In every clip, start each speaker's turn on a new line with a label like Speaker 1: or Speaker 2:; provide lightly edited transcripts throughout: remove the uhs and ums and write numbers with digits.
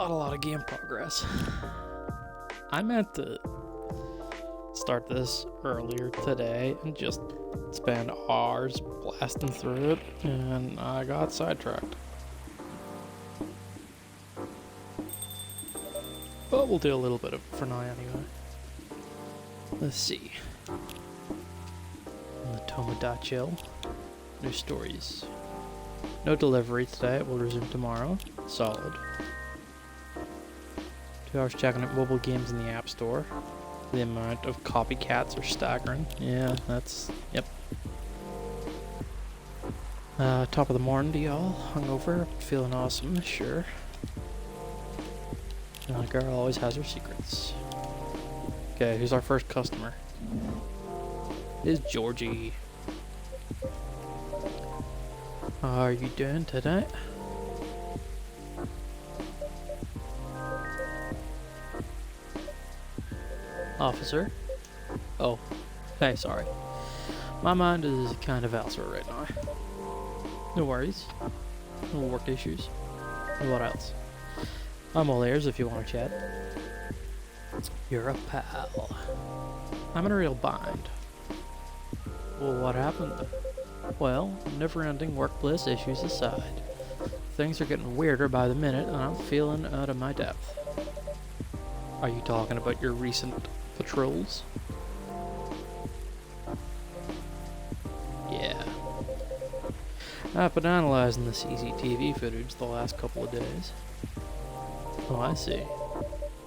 Speaker 1: Not a lot of game progress. I meant to start this earlier today and just spend hours blasting through it, and I got sidetracked. But we'll do a little bit of it for now anyway. Let's see. In the Tomodachi, new stories. No delivery today, it will resume tomorrow. Solid. 2 hours checking out mobile games in the App Store. The amount of copycats are staggering. Yeah, that's... yep. Top of the morning to y'all. Hungover, feeling awesome, sure. And a girl always has her secrets. Okay, who's our first customer? It is Georgie. How are you doing today? Officer? Oh, hey, sorry. My mind is kind of elsewhere right now. No worries. No work issues. What else? I'm all ears if you want to chat. You're a pal. I'm in a real bind. Well, what happened? Well, never-ending workplace issues aside. Things are getting weirder by the minute, and I'm feeling out of my depth. Are you talking about your recent patrols? Yeah. I've been analyzing the CCTV footage the last couple of days. Oh, I see.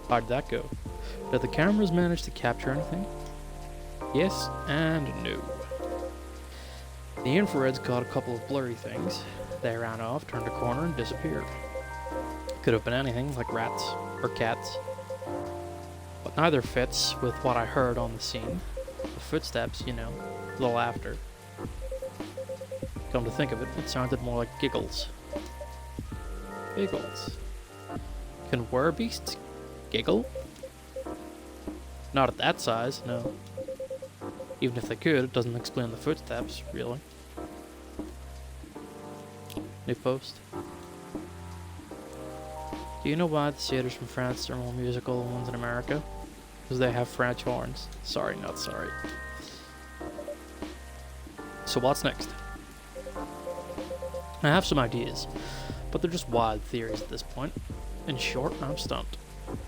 Speaker 1: How'd that go? Did the cameras manage to capture anything? Yes and no. The infrared's caught a couple of blurry things. They ran off, turned a corner, and disappeared. Could have been anything, like rats or cats. But neither fits with what I heard on the scene. The footsteps, you know, the laughter. Come to think of it, it sounded more like giggles. Giggles. Can werebeasts giggle? Not at that size, no. Even if they could, it doesn't explain the footsteps, really. New post. Do you know why the satyrs from France are more musical than ones in America? Because they have French horns. Sorry, not sorry. So what's next? I have some ideas, but they're just wild theories at this point. In short, I'm stumped.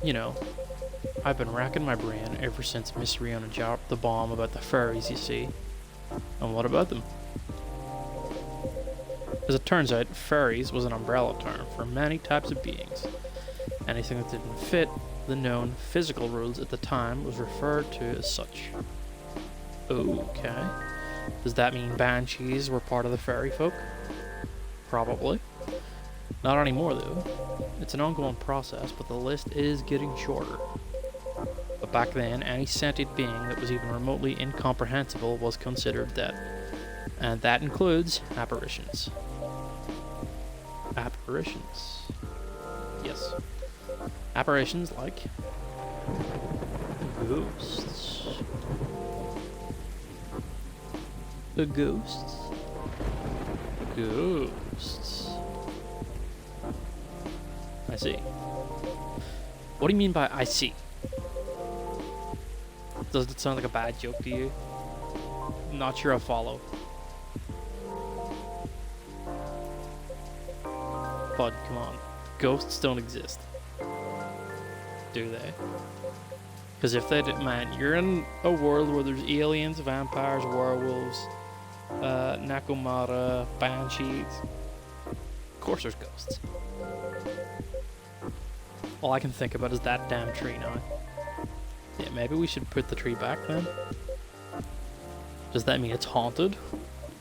Speaker 1: You know, I've been racking my brain ever since Miss Riona dropped the bomb about the furries, you see. And what about them? As it turns out, furries was an umbrella term for many types of beings. Anything that didn't fit the known physical rules at the time was referred to as such. Okay. Does that mean banshees were part of the furry folk? Probably. Not anymore though. It's an ongoing process, but the list is getting shorter. But back then, any sentient being that was even remotely incomprehensible was considered dead. And that includes apparitions. Apparitions. Yes. Apparitions like ghosts. The ghosts. Ghosts. I see. What do you mean by I see? Does it sound like a bad joke to you? Not sure I follow. Bud, come on. Ghosts don't exist. Do they? Because if they did, man, you're in a world where there's aliens, vampires, werewolves, Nakamata, banshees. Of course there's ghosts. All I can think about is that damn tree now. Yeah, maybe we should put the tree back then. Does that mean it's haunted?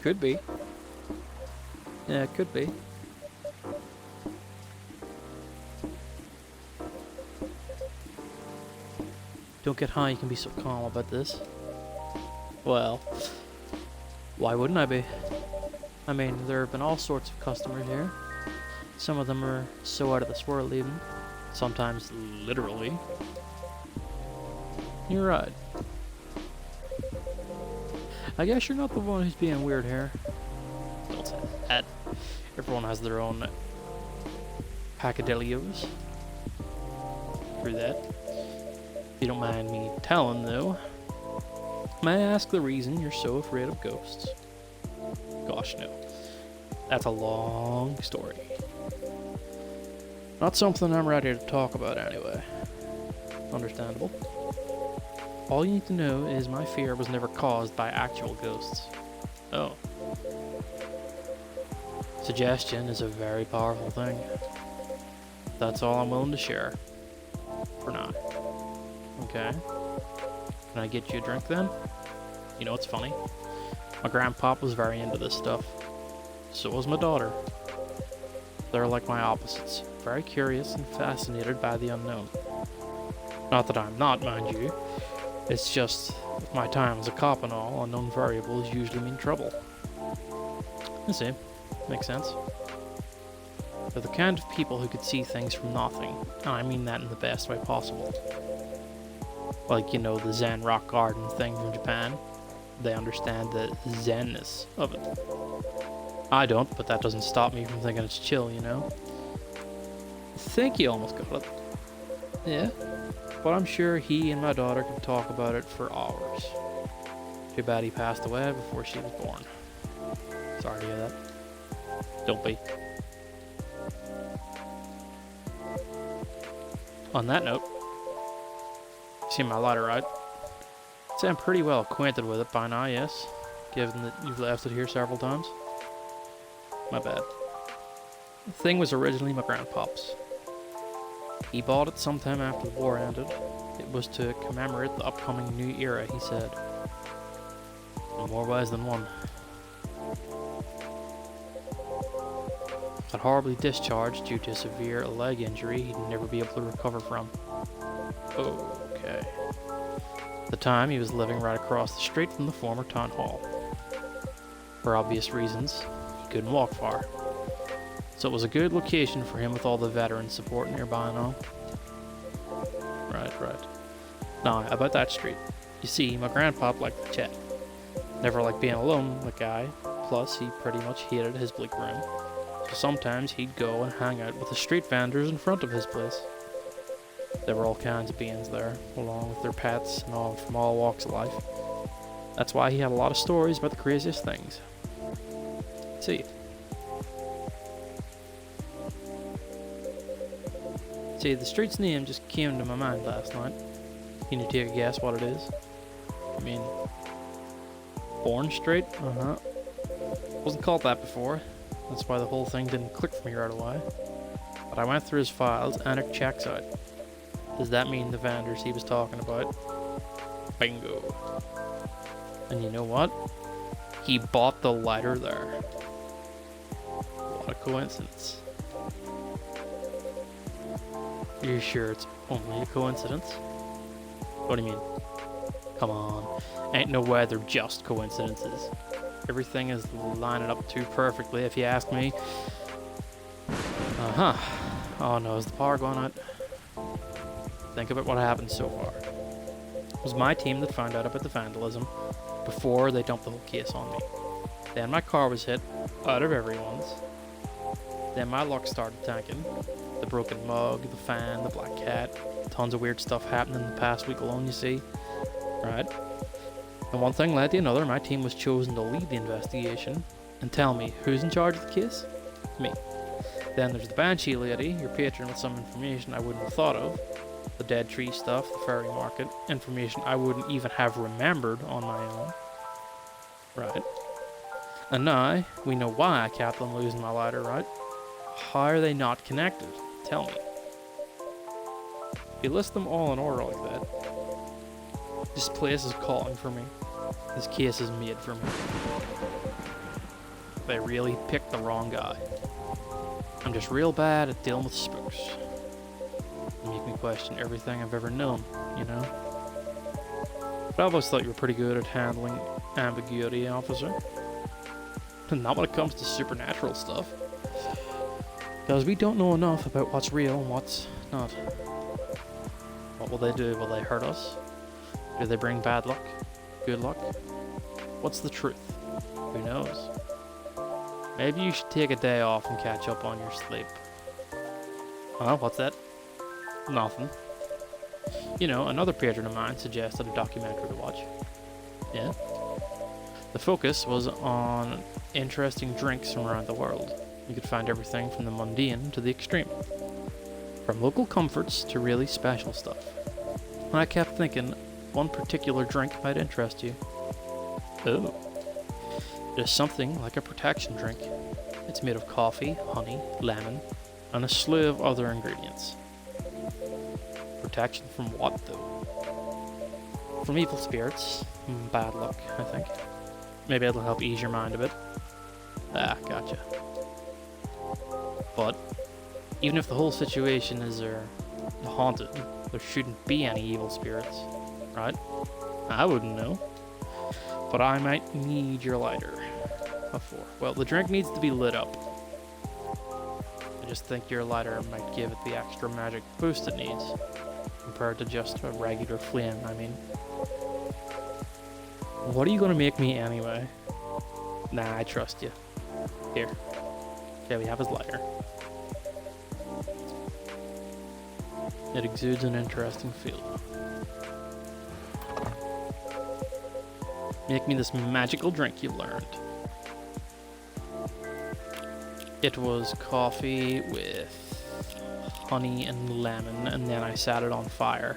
Speaker 1: Could be. Yeah, it could be. Don't get high, you can be so calm about this. Well, why wouldn't I be? I mean, there have been all sorts of customers here. Some of them are so out of this world even. Sometimes literally. You're right. I guess you're not the one who's being weird here. Don't say that. Everyone has their own peccadillos. through that. If you don't mind me telling, though, may I ask the reason you're so afraid of ghosts? Gosh, no. That's a long story. Not something I'm ready to talk about anyway. Understandable. All you need to know is my fear was never caused by actual ghosts. Oh. Suggestion is a very powerful thing. That's all I'm willing to share. For now. Okay. Can I get you a drink then? You know what's funny? My grandpop was very into this stuff. So was my daughter. They're like my opposites. Very curious and fascinated by the unknown. Not that I'm not, mind you. It's just, with my time as a cop and all, unknown variables usually mean trouble. I see. Makes sense. They're the kind of people who could see things from nothing, and I mean that in the best way possible. Like, you know, the Zen rock garden thing from Japan. They understand the Zenness of it. I don't, but that doesn't stop me from thinking it's chill, you know? I think he almost got it. Yeah. But I'm sure he and my daughter could talk about it for hours. Too bad he passed away before she was born. Sorry to hear that. Don't be. On that note, you see my lighter, right? I'd say I'm pretty well acquainted with it by now, yes? Given that you've left it here several times. My bad. The thing was originally my grandpop's. He bought it sometime after the war ended. It was to commemorate the upcoming new era, he said. In more ways than one. Got horribly discharged due to severe leg injury he'd never be able to recover from. Okay. At the time, he was living right across the street from the former town hall. For obvious reasons, he couldn't walk far. So it was a good location for him with all the veteran support nearby and all. Right. Now, about that street. You see, my grandpop liked to chat. Never liked being alone, the guy. Plus, he pretty much hated his bleak room. So sometimes he'd go and hang out with the street vendors in front of his place. There were all kinds of beings there, along with their pets and all from all walks of life. That's why he had a lot of stories about the craziest things. See, the street's name just came to my mind last night. Can you take a guess what it is? I mean, Bourne Street? Uh-huh. Wasn't called that before. That's why the whole thing didn't click for me right away. But I went through his files and it checks out. Does that mean the vendors he was talking about? Bingo. And you know what? He bought the lighter there. What a coincidence. You're sure it's only a coincidence? What do you mean? Come on. Ain't no way they're just coincidences. Everything is lining up too perfectly, if you ask me. Uh-huh. Oh no, is the power going out? Think about what happened so far. It was my team that found out about the vandalism before they dumped the whole case on me. Then my car was hit, out of everyone's. Then my luck started tanking. The broken mug, the fan, the black cat. Tons of weird stuff happening in the past week alone, you see. Right? And one thing led to another. My team was chosen to lead the investigation. And tell me, who's in charge of the case? Me. Then there's the Banshee lady, your patron with some information I wouldn't have thought of. The dead tree stuff, the fairy market, information I wouldn't even have remembered on my own. Right. And now, we know why I kept on losing my lighter, right? How are they not connected? Tell me. If you list them all in order like that, this place is calling for me. This case is made for me. They really picked the wrong guy. I'm just real bad at dealing with spooks. They make me question everything I've ever known, you know? But I've always thought you were pretty good at handling ambiguity, officer. Not when it comes to supernatural stuff. Because we don't know enough about what's real and what's not. What will they do? Will they hurt us? Do they bring bad luck? Good luck? What's the truth? Who knows? Maybe you should take a day off and catch up on your sleep. Huh? What's that? Nothing. You know, another patron of mine suggested a documentary to watch. Yeah. The focus was on interesting drinks from around the world. You could find everything from the mundane to the extreme. From local comforts to really special stuff. And I kept thinking, one particular drink might interest you. Oh. It is something like a protection drink. It's made of coffee, honey, lemon, and a slew of other ingredients. Protection from what, though? From evil spirits. Bad luck, I think. Maybe it'll help ease your mind a bit. Ah, gotcha. But, even if the whole situation is haunted, there shouldn't be any evil spirits, right? I wouldn't know. But I might need your lighter. What for? Well, the drink needs to be lit up. I just think your lighter might give it the extra magic boost it needs, compared to just a regular flame, I mean. What are you gonna make me anyway? Nah, I trust you. Here. Okay, we have his lighter. It exudes an interesting feeling. Make me this magical drink you learned. It was coffee with honey and lemon, and then I set it on fire.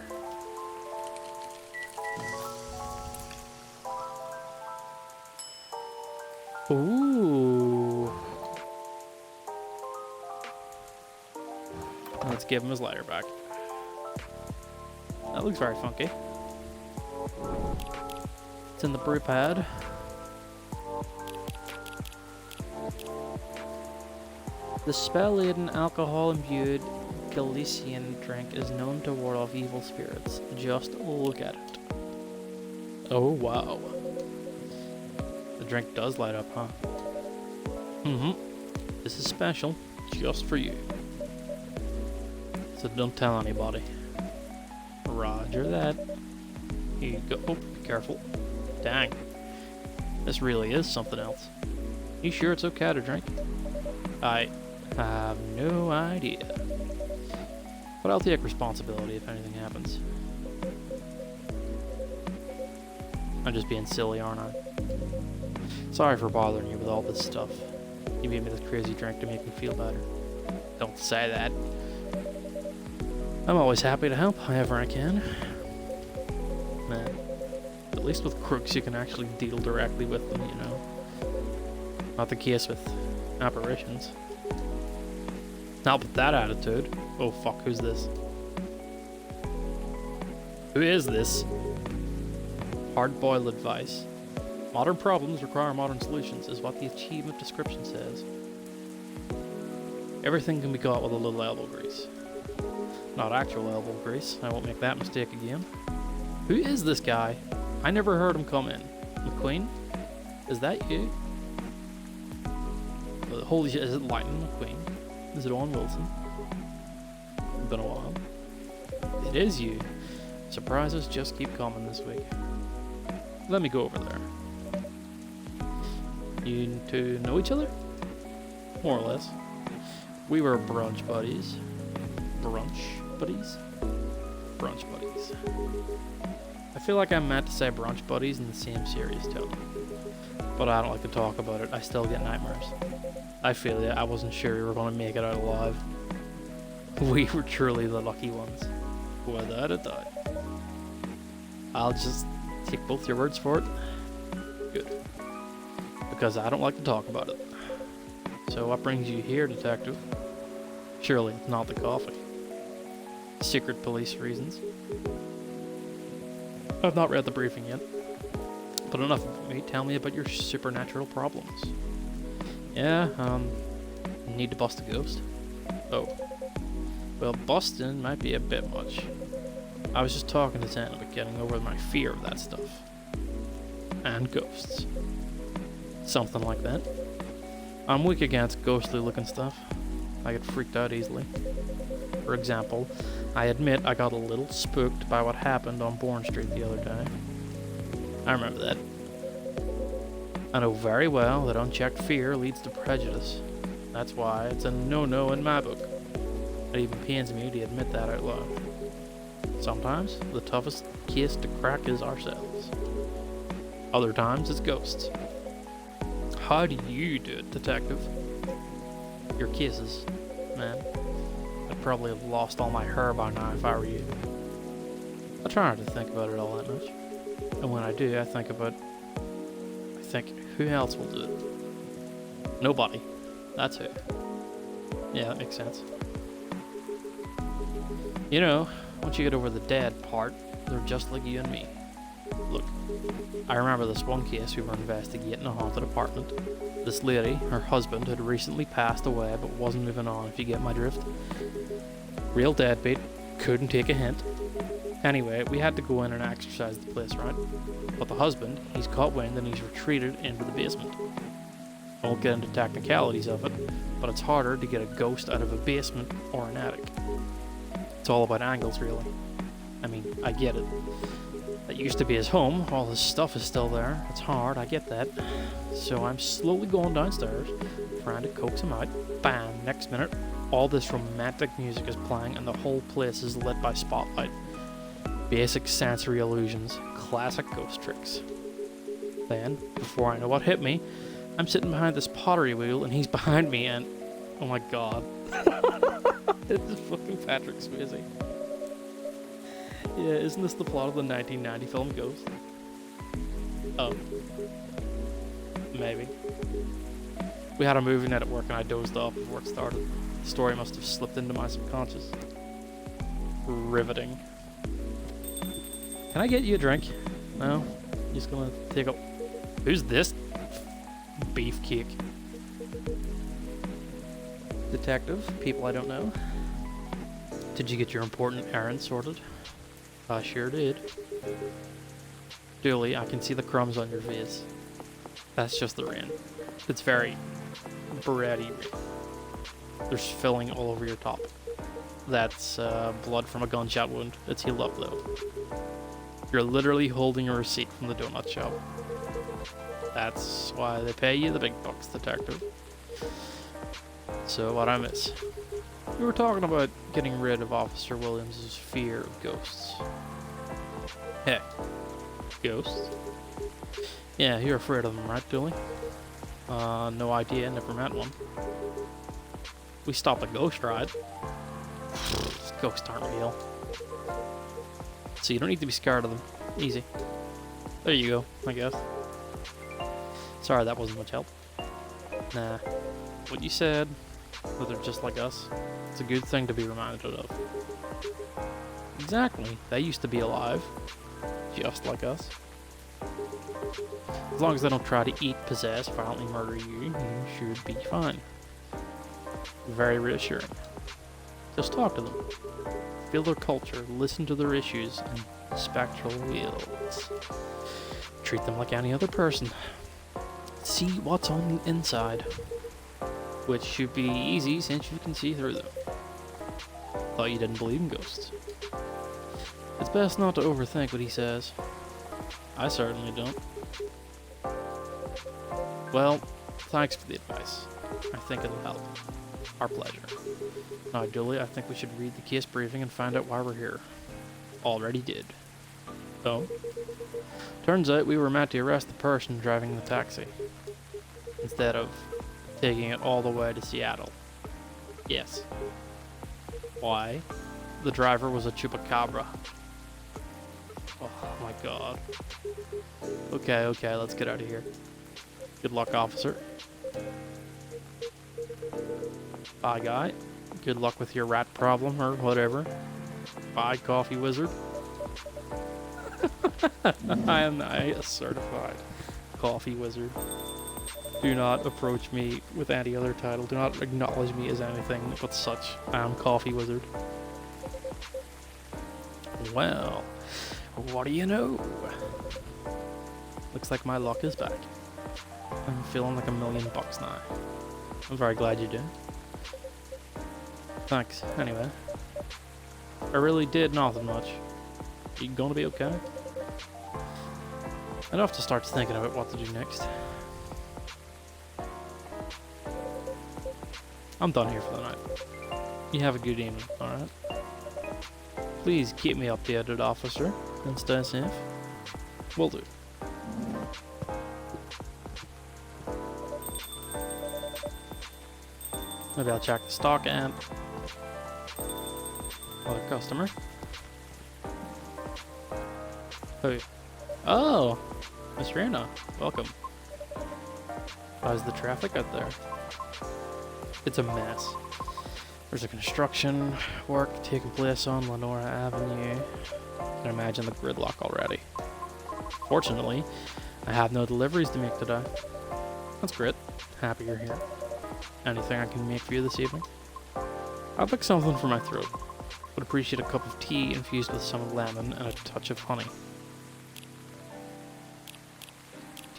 Speaker 1: Ooh. Let's give him his lighter back. That looks very funky. It's in the brew pad. The spell-laden, alcohol-imbued Galician drink is known to ward off evil spirits. Just look at it. Oh, wow. The drink does light up, huh? Mm-hmm. This is special, just for you. So don't tell anybody. Roger that. Here you go. Oh, be careful. Dang. This really is something else. You sure it's okay to drink? I have no idea. But I'll take responsibility if anything happens. I'm just being silly, aren't I? Sorry for bothering you with all this stuff. You made me this crazy drink to make me feel better. Don't say that. I'm always happy to help however I can. Man, at least with crooks you can actually deal directly with them, you know. Not the case with apparitions. Not with that attitude. Oh fuck, who's this? Who is this? Hard-boiled advice. Modern problems require modern solutions, is what the achievement description says. Everything can be got with a little elbow grease. Not actual elbow grease, I won't make that mistake again. Who is this guy? I never heard him come in. McQueen? Is that you? Holy shit, is it Lightning McQueen? Is it Owen Wilson? It's been a while. It is you. Surprises just keep coming this week. Let me go over there. You two know each other? More or less. We were brunch buddies. Brunch buddies? Brunch buddies. I feel like I meant to say brunch buddies in the same serious tone. But I don't like to talk about it. I still get nightmares. I feel it. I wasn't sure we were going to make it out alive. We were truly the lucky ones. Without a doubt. I'll just take both your words for it. Good. Because I don't like to talk about it. So what brings you here, detective? Surely it's not the coffee. Secret police reasons. I've not read the briefing yet. But enough of me. Tell me about your supernatural problems. Yeah, need to bust a ghost? Oh. Well, busting might be a bit much. I was just talking to Sam about getting over my fear of that stuff. And ghosts. Something like that. I'm weak against ghostly looking stuff. I get freaked out easily. For example, I admit I got a little spooked by what happened on Bourne Street the other day. I remember that. I know very well that unchecked fear leads to prejudice. That's why it's a no-no in my book. It even pains me to admit that out loud. Sometimes the toughest case to crack is ourselves. Other times it's ghosts. How do you do it, detective? Your cases, man. I'd probably have lost all my hair by now if I were you. I try not to think about it all that much. And when I do, I think, who else will do it? Nobody. That's who. Yeah, that makes sense. You know, once you get over the dead part, they're just like you and me. Look, I remember this one case we were investigating, a haunted apartment. This lady, her husband, had recently passed away but wasn't moving on, if you get my drift. Real deadbeat, couldn't take a hint. Anyway, we had to go in and exorcise the place, right? But the husband, he's caught wind and he's retreated into the basement. I won't get into technicalities of it, but it's harder to get a ghost out of a basement or an attic. It's all about angles, really. I mean, I get it. That used to be his home, all his stuff is still there. It's hard, I get that. So I'm slowly going downstairs, trying to coax him out. Bam! Next minute, all this romantic music is playing and the whole place is lit by spotlight. Basic sensory illusions, classic ghost tricks. Then, before I know what hit me, I'm sitting behind this pottery wheel and he's behind me and... oh my god. This is fucking Patrick Swayze. Yeah, isn't this the plot of the 1990 film Ghost? Oh. Maybe. We had a movie night at work and I dozed off before it started. The story must have slipped into my subconscious. Riveting. Can I get you a drink? No? I'm just gonna take a... Who's this beefcake? Detective? People I don't know? Did you get your important errand sorted? I sure did. Dooley, I can see the crumbs on your face. That's just the rain. It's very bready rain. There's filling all over your top. That's blood from a gunshot wound. It's healed up though. You're literally holding a receipt from the donut shop. That's why they pay you the big bucks, detective. So what'd I miss? We were talking about getting rid of Officer Williams' fear of ghosts. Heck, ghosts? Yeah, you're afraid of them, right, Dooley? No idea, never met one. We stopped a ghost ride. Ghosts aren't real. So you don't need to be scared of them. Easy. There you go, I guess. Sorry, that wasn't much help. Nah. What you said, that they're just like us, it's a good thing to be reminded of. Exactly. They used to be alive. Just like us. As long as they don't try to eat, possess, violently murder you, you should be fine. Very reassuring. Just talk to them. Feel their culture, listen to their issues, and spectral wheels. Treat them like any other person. See what's on the inside. Which should be easy since you can see through them. Thought you didn't believe in ghosts. It's best not to overthink what he says. I certainly don't. Well, thanks for the advice. I think it'll help. Our pleasure. Now, Dooley, I think we should read the case briefing and find out why we're here. Already did. Oh? Turns out we were meant to arrest the person driving the taxi, instead of taking it all the way to Seattle. Yes. Why? The driver was a chupacabra. Oh my god. Okay, let's get out of here. Good luck, officer. Bye, guy. Good luck with your rat problem or whatever. Bye, coffee wizard. I am a certified coffee wizard. Do not approach me with any other title. Do not acknowledge me as anything but such. I am coffee wizard. Well, what do you know? Looks like my luck is back. I'm feeling like $1,000,000 now. I'm very glad you did. Thanks, anyway. I really did nothing much. You gonna be okay? Enough to start thinking about what to do next. I'm done here for the night. You have a good evening, alright? Please keep me updated, officer, and stay safe. Will do. Maybe I'll check the stock and... Other customer. Who? Oh! Miss Rena, welcome. How's the traffic out there? It's a mess. There's a construction work taking place on Lenora Avenue. I can imagine the gridlock already. Fortunately, I have no deliveries to make today. That's great. Happy you're here. Anything I can make for you this evening? I'd like something for my throat. Would appreciate a cup of tea infused with some lemon and a touch of honey.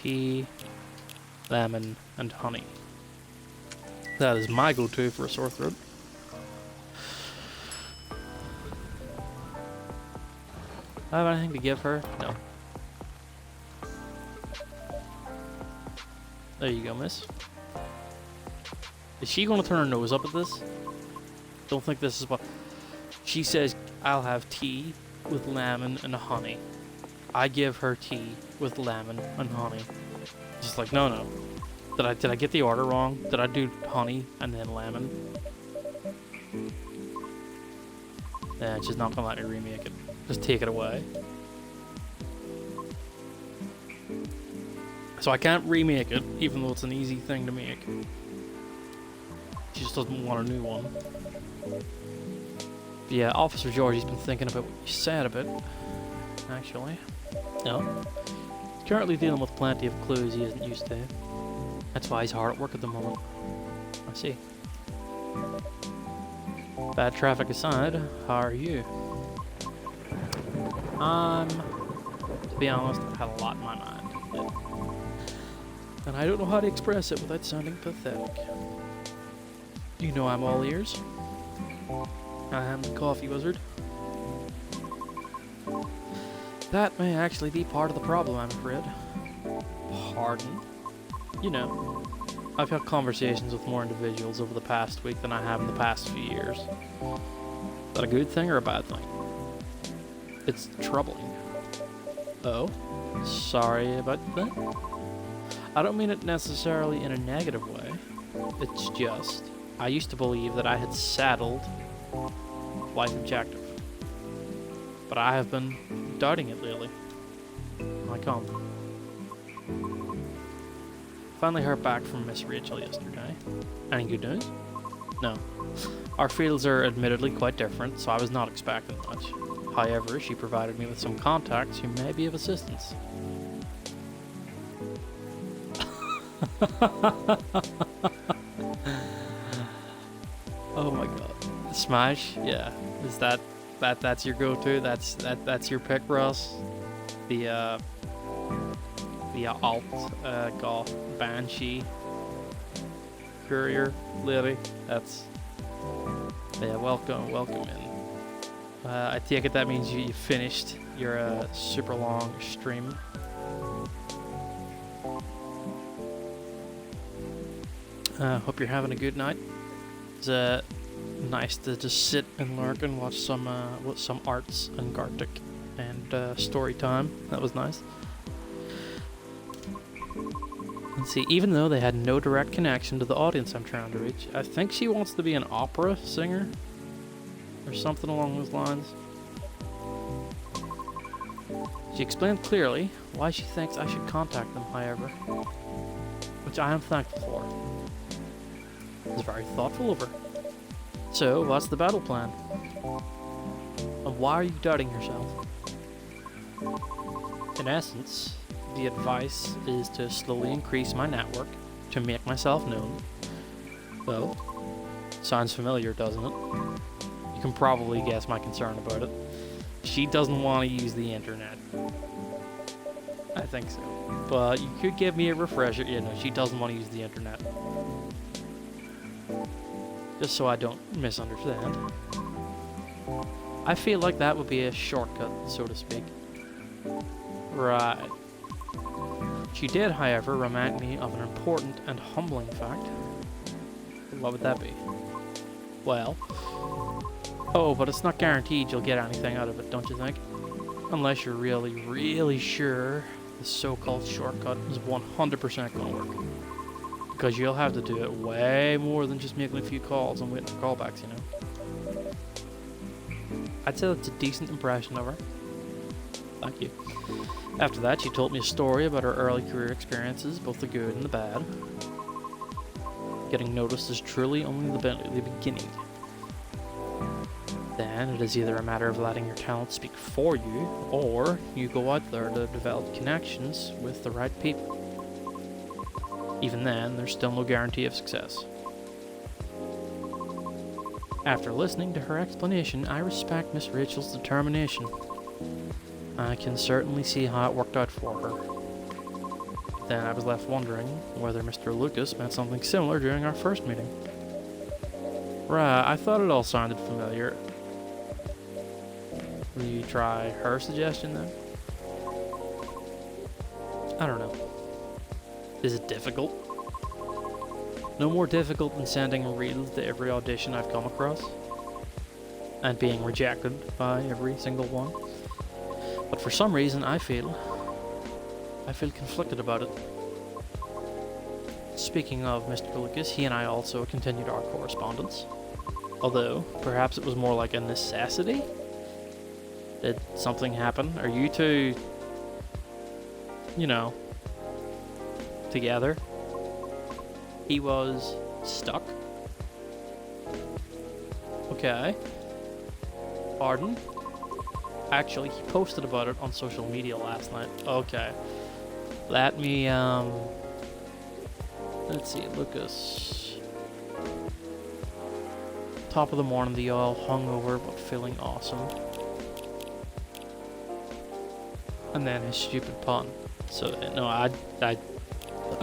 Speaker 1: Tea, lemon, and honey. That is my go-to for a sore throat. I have anything to give her? No. There you go, miss. Is she going to turn her nose up at this? Don't think this is what... She says, I'll have tea with lemon and honey. I give her tea with lemon and honey. Just like, no. Did I get the order wrong? Did I do honey and then lemon? Yeah, she's not gonna let me remake it. Just take it away. So I can't remake it, even though it's an easy thing to make. She just doesn't want a new one. But yeah, Officer Georgie's been thinking about what you said a bit, actually. No. He's currently dealing with plenty of clues he isn't used to. That's why he's hard at work at the moment. I see. Bad traffic aside, how are you? To be honest, I've had a lot in my mind. Yeah. And I don't know how to express it without sounding pathetic. You know I'm all ears. I am the coffee wizard. That may actually be part of the problem, I'm afraid. Pardon? You know, I've had conversations with more individuals over the past week than I have in the past few years. Is that a good thing or a bad thing? It's troubling. Oh? Sorry about that? I don't mean it necessarily in a negative way. It's just, I used to believe that I had saddled life objective. But I have been doubting it lately. I can't. Finally heard back from Miss Rachel yesterday. Any good news? No. Our fields are admittedly quite different, so I was not expecting much. However, she provided me with some contacts who may be of assistance. Oh my god. Smash? Yeah. Is that's your go-to? That's your pick, Ross? The alt goth banshee courier lady. That's yeah. Welcome in. I take it that means you finished your super long stream. Hope you're having a good night. It's nice to just sit and lurk and watch some arts and Gartic and story time. That was nice. Let's see, even though they had no direct connection to the audience I'm trying to reach, I think she wants to be an opera singer or something along those lines. She explained clearly why she thinks I should contact them, however, which I am thankful for. It's very thoughtful of her. So, what's the battle plan? And why are you doubting yourself? In essence, the advice is to slowly increase my network to make myself known. Well, sounds familiar, doesn't it? You can probably guess my concern about it. She doesn't want to use the internet. I think so. But you could give me a refresher. Yeah, no, she doesn't want to use the internet. Just so I don't misunderstand. I feel like that would be a shortcut, so to speak. Right. She did, however, remind me of an important and humbling fact. What would that be? Well, Oh, but it's not guaranteed you'll get anything out of it, don't you think? Unless you're really, really sure the so-called shortcut is 100% going to work. Because you'll have to do it way more than just making a few calls and waiting for callbacks, you know. I'd say that's a decent impression of her. Thank you. After that, she told me a story about her early career experiences, both the good and the bad. Getting noticed is truly only the beginning. Then it is either a matter of letting your talent speak for you, or you go out there to develop connections with the right people. Even then, there's still no guarantee of success. After listening to her explanation, I respect Miss Rachel's determination. I can certainly see how it worked out for her. Then I was left wondering whether Mr. Lucas meant something similar during our first meeting. Right, I thought it all sounded familiar. Will you try her suggestion then? I don't know. Is it difficult? No more difficult than sending reels to every audition I've come across and being rejected by every single one. But for some reason I feel conflicted about it. Speaking of Mr. Lucas, he and I also continued our correspondence. Although, perhaps it was more like a necessity? Did something happen? Are you two, together? He was stuck? Okay. Pardon? Actually, he posted about it on social media last night. Okay. Let me, let's see, Lucas. Top of the morning, the all hungover but feeling awesome. And then his stupid pun. So, no, I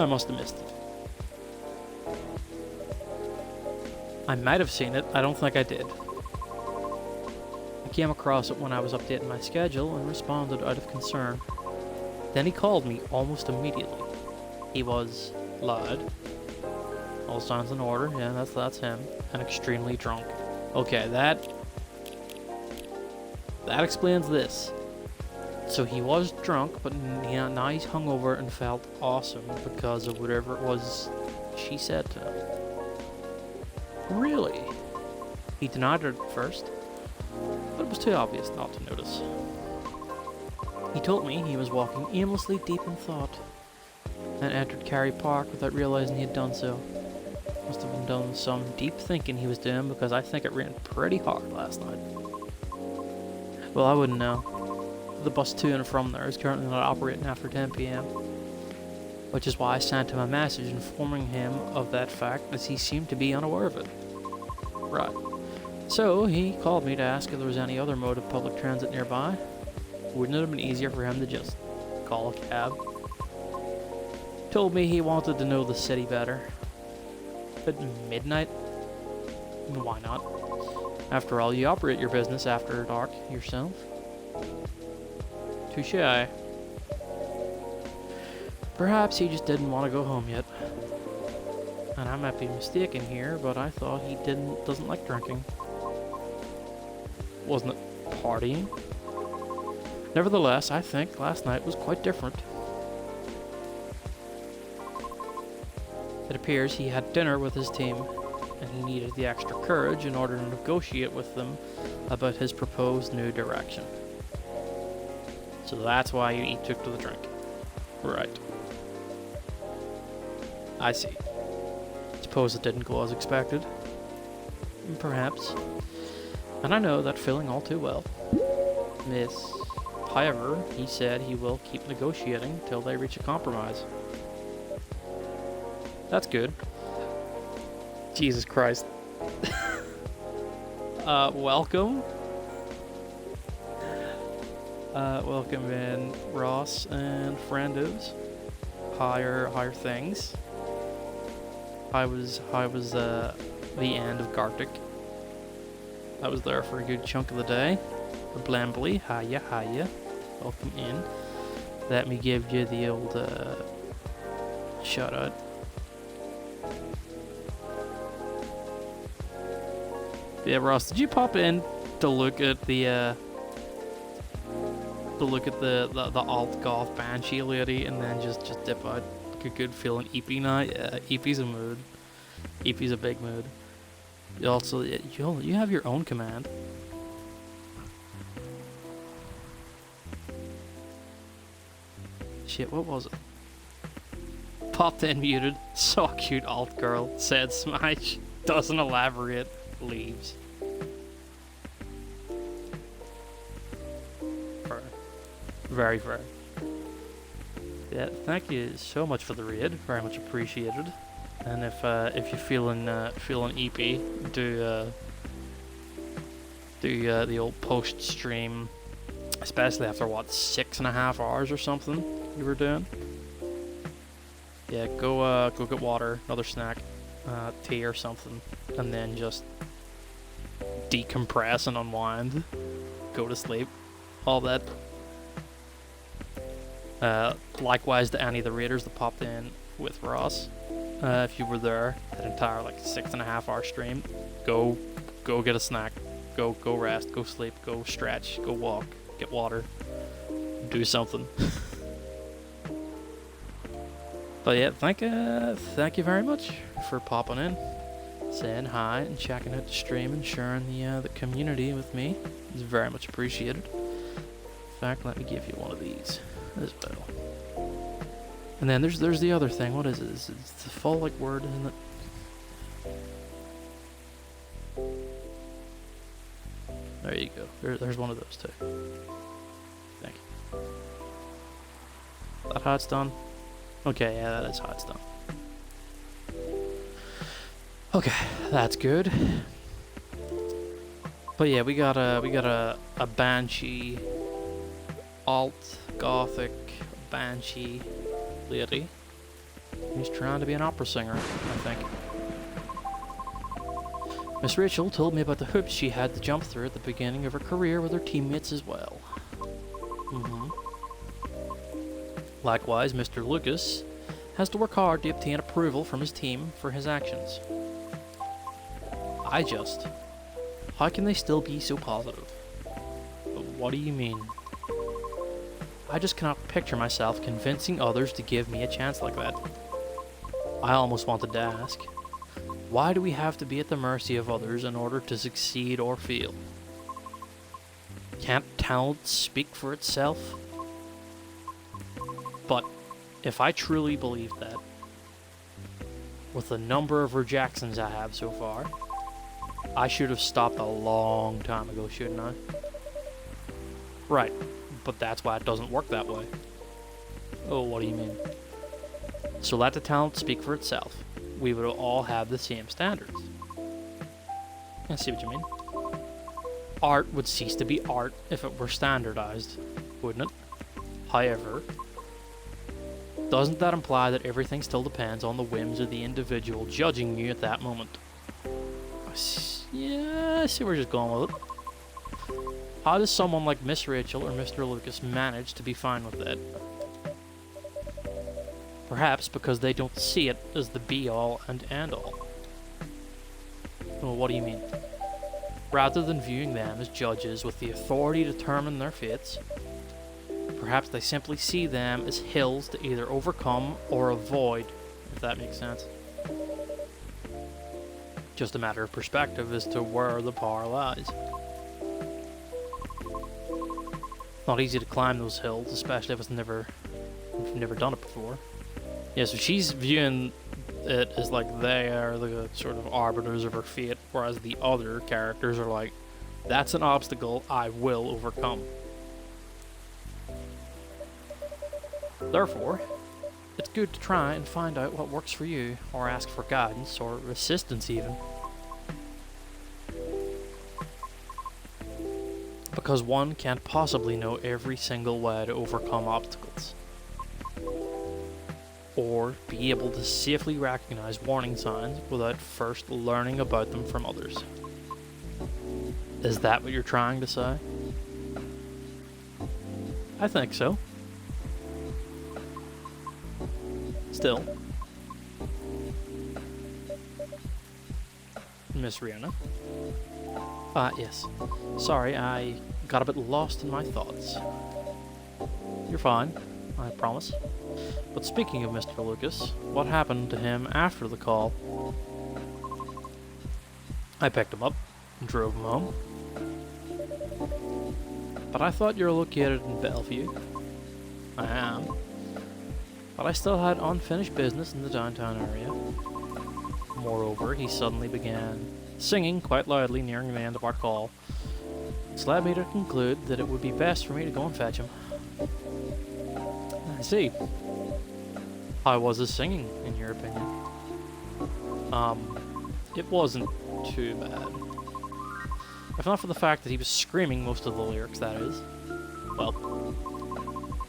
Speaker 1: must have missed it. I might have seen it, I don't think I did. I came across it when I was updating my schedule and responded out of concern. Then he called me almost immediately. He was loud. All sounds in order, yeah, that's him. And extremely drunk. Okay, that explains this. So he was drunk, but now he's hungover and felt awesome because of whatever it was she said to him. Really? He denied it at first, but it was too obvious not to notice. He told me he was walking aimlessly deep in thought and entered Carey Park without realizing he had done so. Must have been done some deep thinking he was doing because I think it rained pretty hard last night. Well, I wouldn't know. The bus to and from there is currently not operating after 10 p.m. Which is why I sent him a message informing him of that fact, as he seemed to be unaware of it. Right. So, he called me to ask if there was any other mode of public transit nearby. Wouldn't it have been easier for him to just call a cab? Told me he wanted to know the city better. At midnight? Why not? After all, you operate your business after dark yourself. Touché. Perhaps he just didn't want to go home yet. And I might be mistaken here, but I thought he doesn't like drinking. Wasn't it partying? Nevertheless, I think last night was quite different. It appears he had dinner with his team, and he needed the extra courage in order to negotiate with them about his proposed new direction. So that's why he took to the drink. Right. I see. Suppose it didn't go as expected. Perhaps. And I know that feeling all too well. However, he said he will keep negotiating till they reach a compromise. That's good. Jesus Christ. Welcome. Welcome in Ross and Frandos. Higher things. How was the end of Gartic? I was there for a good chunk of the day. Blambly, hiya. Welcome in. Let me give you the old shout out. Yeah, Ross, did you pop in to look at the alt goth banshee lady and then just dip out. Like a good feeling EP night. Yeah, EP's a mood. EP's a big mood. You also you have your own command. Shit, what was it? Popped in muted. So cute alt girl. Said smash. Doesn't elaborate. Leaves. Fair. Very fair. Yeah, thank you so much for the raid. Very much appreciated. And if you're feeling EP, do the old post stream, especially after what 6.5 hours or something you were doing. Yeah, go get water, another snack, tea or something, and then just decompress and unwind, go to sleep, all that. Likewise to any of the raiders that popped in with Ross. If you were there, that entire like 6.5 hour stream, go get a snack, go rest, go sleep, go stretch, go walk, get water, do something. But yeah, thank you very much for popping in, saying hi and checking out the stream and sharing the community with me. It's very much appreciated. In fact, let me give you one of these as well. And then there's the other thing. What is it? It's the full like word, isn't it? There you go. There's one of those too. Thank you. That how it's done? Okay, yeah, that is how it's done. Okay, that's good. But yeah, we got a banshee, alt gothic banshee lady. He's trying to be an opera singer, I think. Miss Rachel told me about the hoops she had to jump through at the beginning of her career with her teammates as well. Likewise, Mr. Lucas has to work hard to obtain approval from his team for his actions. How can they still be so positive? What do you mean? I just cannot picture myself convincing others to give me a chance like that. I almost wanted to ask, why do we have to be at the mercy of others in order to succeed or fail? Can't talent speak for itself? But if I truly believed that, with the number of rejections I have so far, I should have stopped a long time ago, shouldn't I? Right, but that's why it doesn't work that way. Oh, what do you mean? So let the talent speak for itself. We would all have the same standards. I see what you mean. Art would cease to be art if it were standardized, wouldn't it? However, doesn't that imply that everything still depends on the whims of the individual judging you at that moment? Yeah, I see where you're just going with it. How does someone like Miss Rachel or Mr. Lucas manage to be fine with that? Perhaps because they don't see it as the be-all and end-all. Well, what do you mean? Rather than viewing them as judges with the authority to determine their fates, perhaps they simply see them as hills to either overcome or avoid, if that makes sense. Just a matter of perspective as to where the power lies. Not easy to climb those hills, especially if you've never done it before. Yeah, so she's viewing it as like they are the sort of arbiters of her fate, whereas the other characters are like, that's an obstacle I will overcome. Therefore, it's good to try and find out what works for you, or ask for guidance, or assistance even. Because one can't possibly know every single way to overcome obstacles, or be able to safely recognize warning signs without first learning about them from others. Is that what you're trying to say? I think so. Still, Miss Rihanna, Yes. Sorry, I got a bit lost in my thoughts. You're fine, I promise. But speaking of Mr. Lucas, what happened to him after the call? I picked him up and drove him home. But I thought you were located in Bellevue. I am. But I still had unfinished business in the downtown area. Moreover, he suddenly began singing quite loudly nearing the end of our call. This led me to conclude that it would be best for me to go and fetch him. I see. How was his singing, in your opinion? It wasn't too bad. If not for the fact that he was screaming most of the lyrics, that is. Well,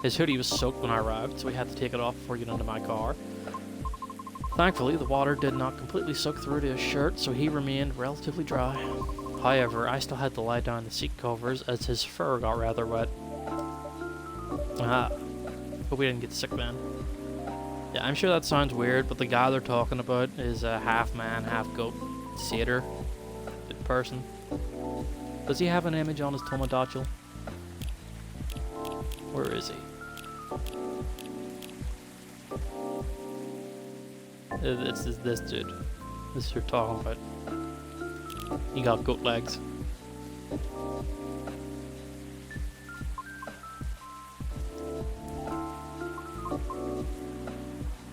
Speaker 1: his hoodie was soaked when I arrived, so we had to take it off before getting into my car. Thankfully, the water did not completely soak through to his shirt, so he remained relatively dry. However, I still had to lie down the seat covers as his fur got rather wet. Hope we didn't get sick then. Yeah, I'm sure that sounds weird, but the guy they're talking about is a half man, half goat satyr person. Does he have an image on his Tomodachi? Where is he? This is this dude. This you're talking about. He got goat legs.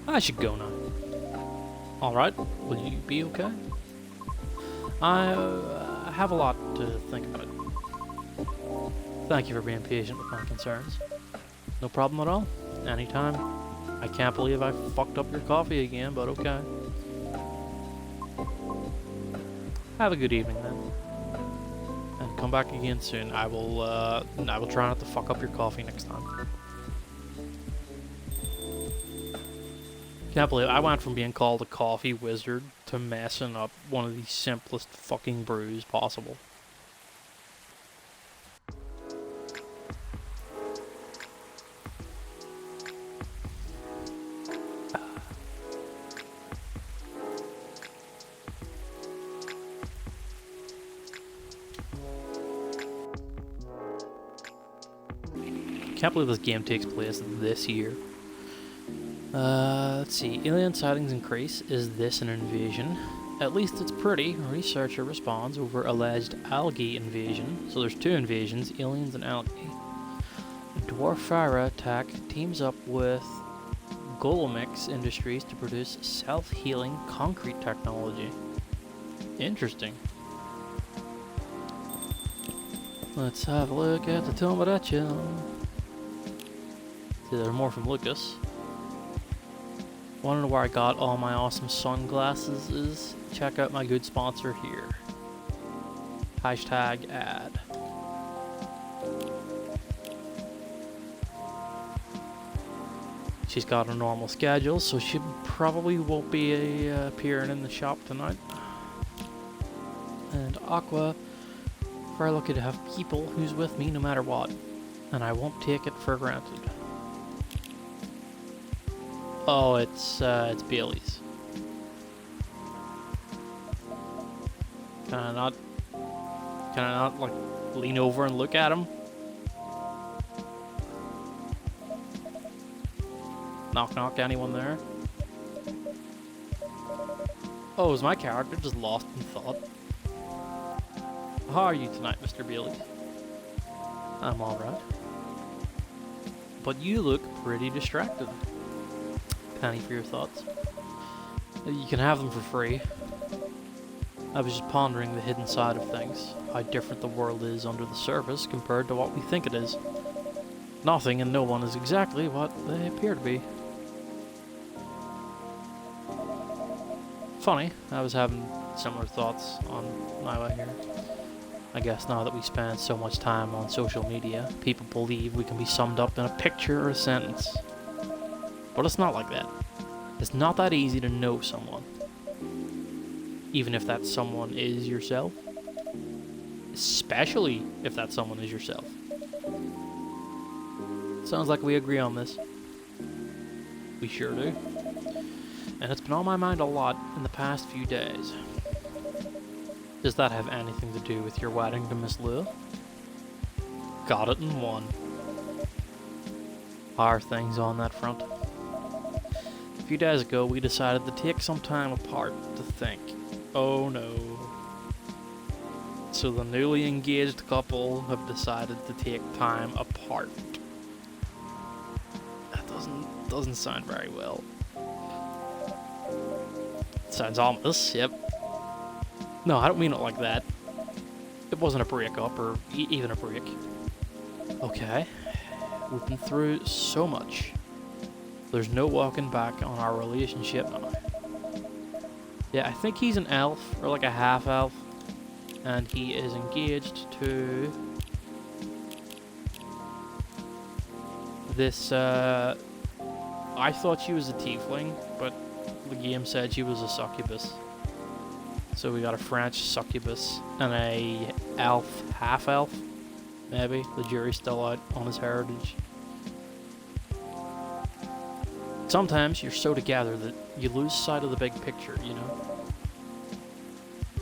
Speaker 1: I should go now. Alright, will you be okay? I have a lot to think about. Thank you for being patient with my concerns. No problem at all. Anytime. I can't believe I fucked up your coffee again, but okay. Have a good evening then. And come back again soon. I will try not to fuck up your coffee next time. Can't believe I went from being called a coffee wizard to messing up one of the simplest fucking brews possible. Can't believe this game takes place this year. Let's see. Alien sightings increase. Is this an invasion? At least it's pretty. Researcher responds over alleged algae invasion. So there's two invasions, aliens and algae. Dwarfara attack teams up with Golomix Industries to produce self-healing concrete technology. Interesting. Let's have a look at the Tomodachi. See, there's more from Lucas. Want to know where I got all my awesome sunglasses is? Check out my good sponsor here. Hashtag ad. She's got a normal schedule, so she probably won't be appearing in the shop tonight. And Aqua, very lucky to have people who's with me no matter what. And I won't take it for granted. Oh, it's Bailey's. Can I not like lean over and look at him? Knock knock, anyone there? Oh, is my character just lost in thought? How are you tonight, Mr. Bailey? I'm alright. But you look pretty distracted. Penny for your thoughts. You can have them for free. I was just pondering the hidden side of things, how different the world is under the surface compared to what we think it is. Nothing and no one is exactly what they appear to be. Funny, I was having similar thoughts on my way here. I guess now that we spend so much time on social media, people believe we can be summed up in a picture or a sentence. But it's not like that. It's not that easy to know someone. Even if that someone is yourself. Especially if that someone is yourself. Sounds like we agree on this. We sure do. And it's been on my mind a lot in the past few days. Does that have anything to do with your wedding to Miss Lou? Got it in one. How are things on that front? A few days ago, we decided to take some time apart to think. Oh no. So the newly engaged couple have decided to take time apart. That doesn't sound very well. Sounds ominous, yep. No, I don't mean it like that. It wasn't a breakup or even a break. Okay, we've been through so much. There's no walking back on our relationship now. Yeah, I think he's an elf, or like a half elf, and he is engaged to this, I thought she was a tiefling, but the game said she was a succubus. So we got a French succubus and a elf, half elf, maybe. The jury's still out on his heritage. Sometimes you're so together that you lose sight of the big picture, you know?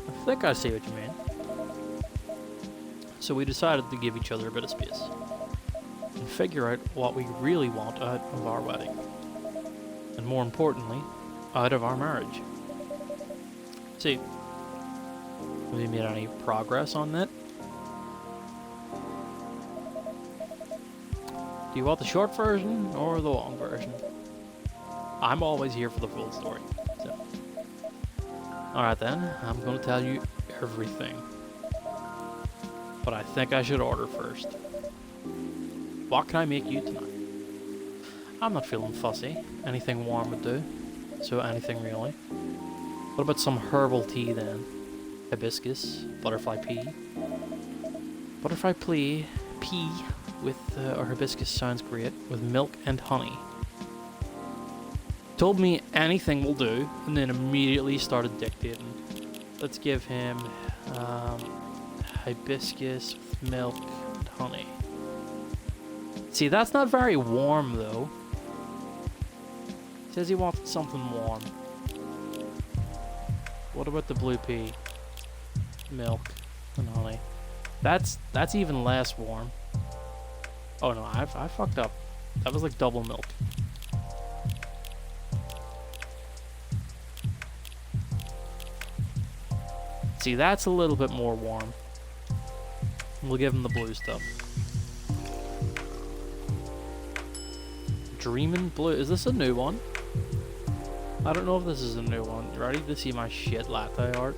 Speaker 1: I think I see what you mean. So we decided to give each other a bit of space and figure out what we really want out of our wedding. And more importantly, out of our marriage. See, have we made any progress on that? Do you want the short version or the long version? I'm always here for the full story. So. Alright then, I'm going to tell you everything. But I think I should order first. What can I make you tonight? I'm not feeling fussy. Anything warm would do. So anything really. What about some herbal tea then? Hibiscus, butterfly pea. Butterfly pea with, or hibiscus sounds great, with milk and honey. Told me anything will do, and then immediately started dictating. Let's give him hibiscus with milk and honey. See, that's not very warm though. He says he wants something warm. What about the blue pea? Milk and honey. That's even less warm. Oh no, I fucked up. That was like double milk. See, that's a little bit more warm. We'll give him the blue stuff. Dreamin' Blue. Is this a new one? I don't know if this is a new one. You ready to see my shit latte art?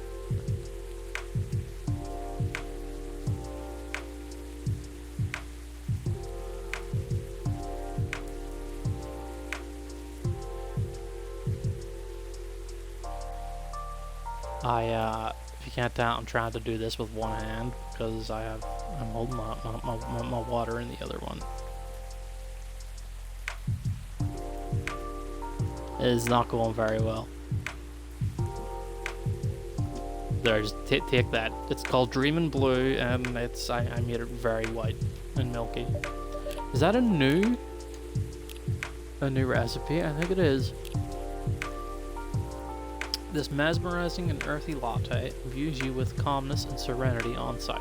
Speaker 1: If you can't tell, I'm trying to do this with one hand because I'm holding my water in the other one. It is not going very well. There, just take that. It's called Dreamin' Blue, and I made it very white and milky. Is that a new recipe? I think it is. This mesmerizing and earthy latte imbues you with calmness and serenity on sight.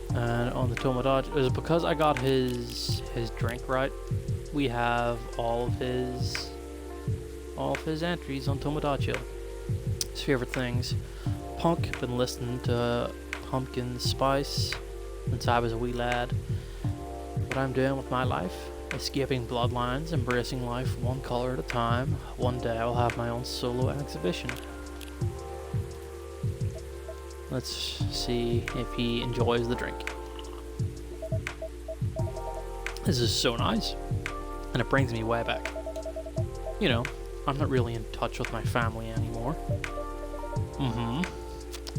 Speaker 1: And on the Tomodachi, is it because I got his drink right? We have all of his entries on Tomodachi. His favorite things. Punk, been listening to Pumpkin Spice since I was a wee lad. What I'm doing with my life? Escaping bloodlines, embracing life one color at a time. One day I'll have my own solo exhibition. Let's see if he enjoys the drink. This is so nice. And it brings me way back. You know, I'm not really in touch with my family anymore.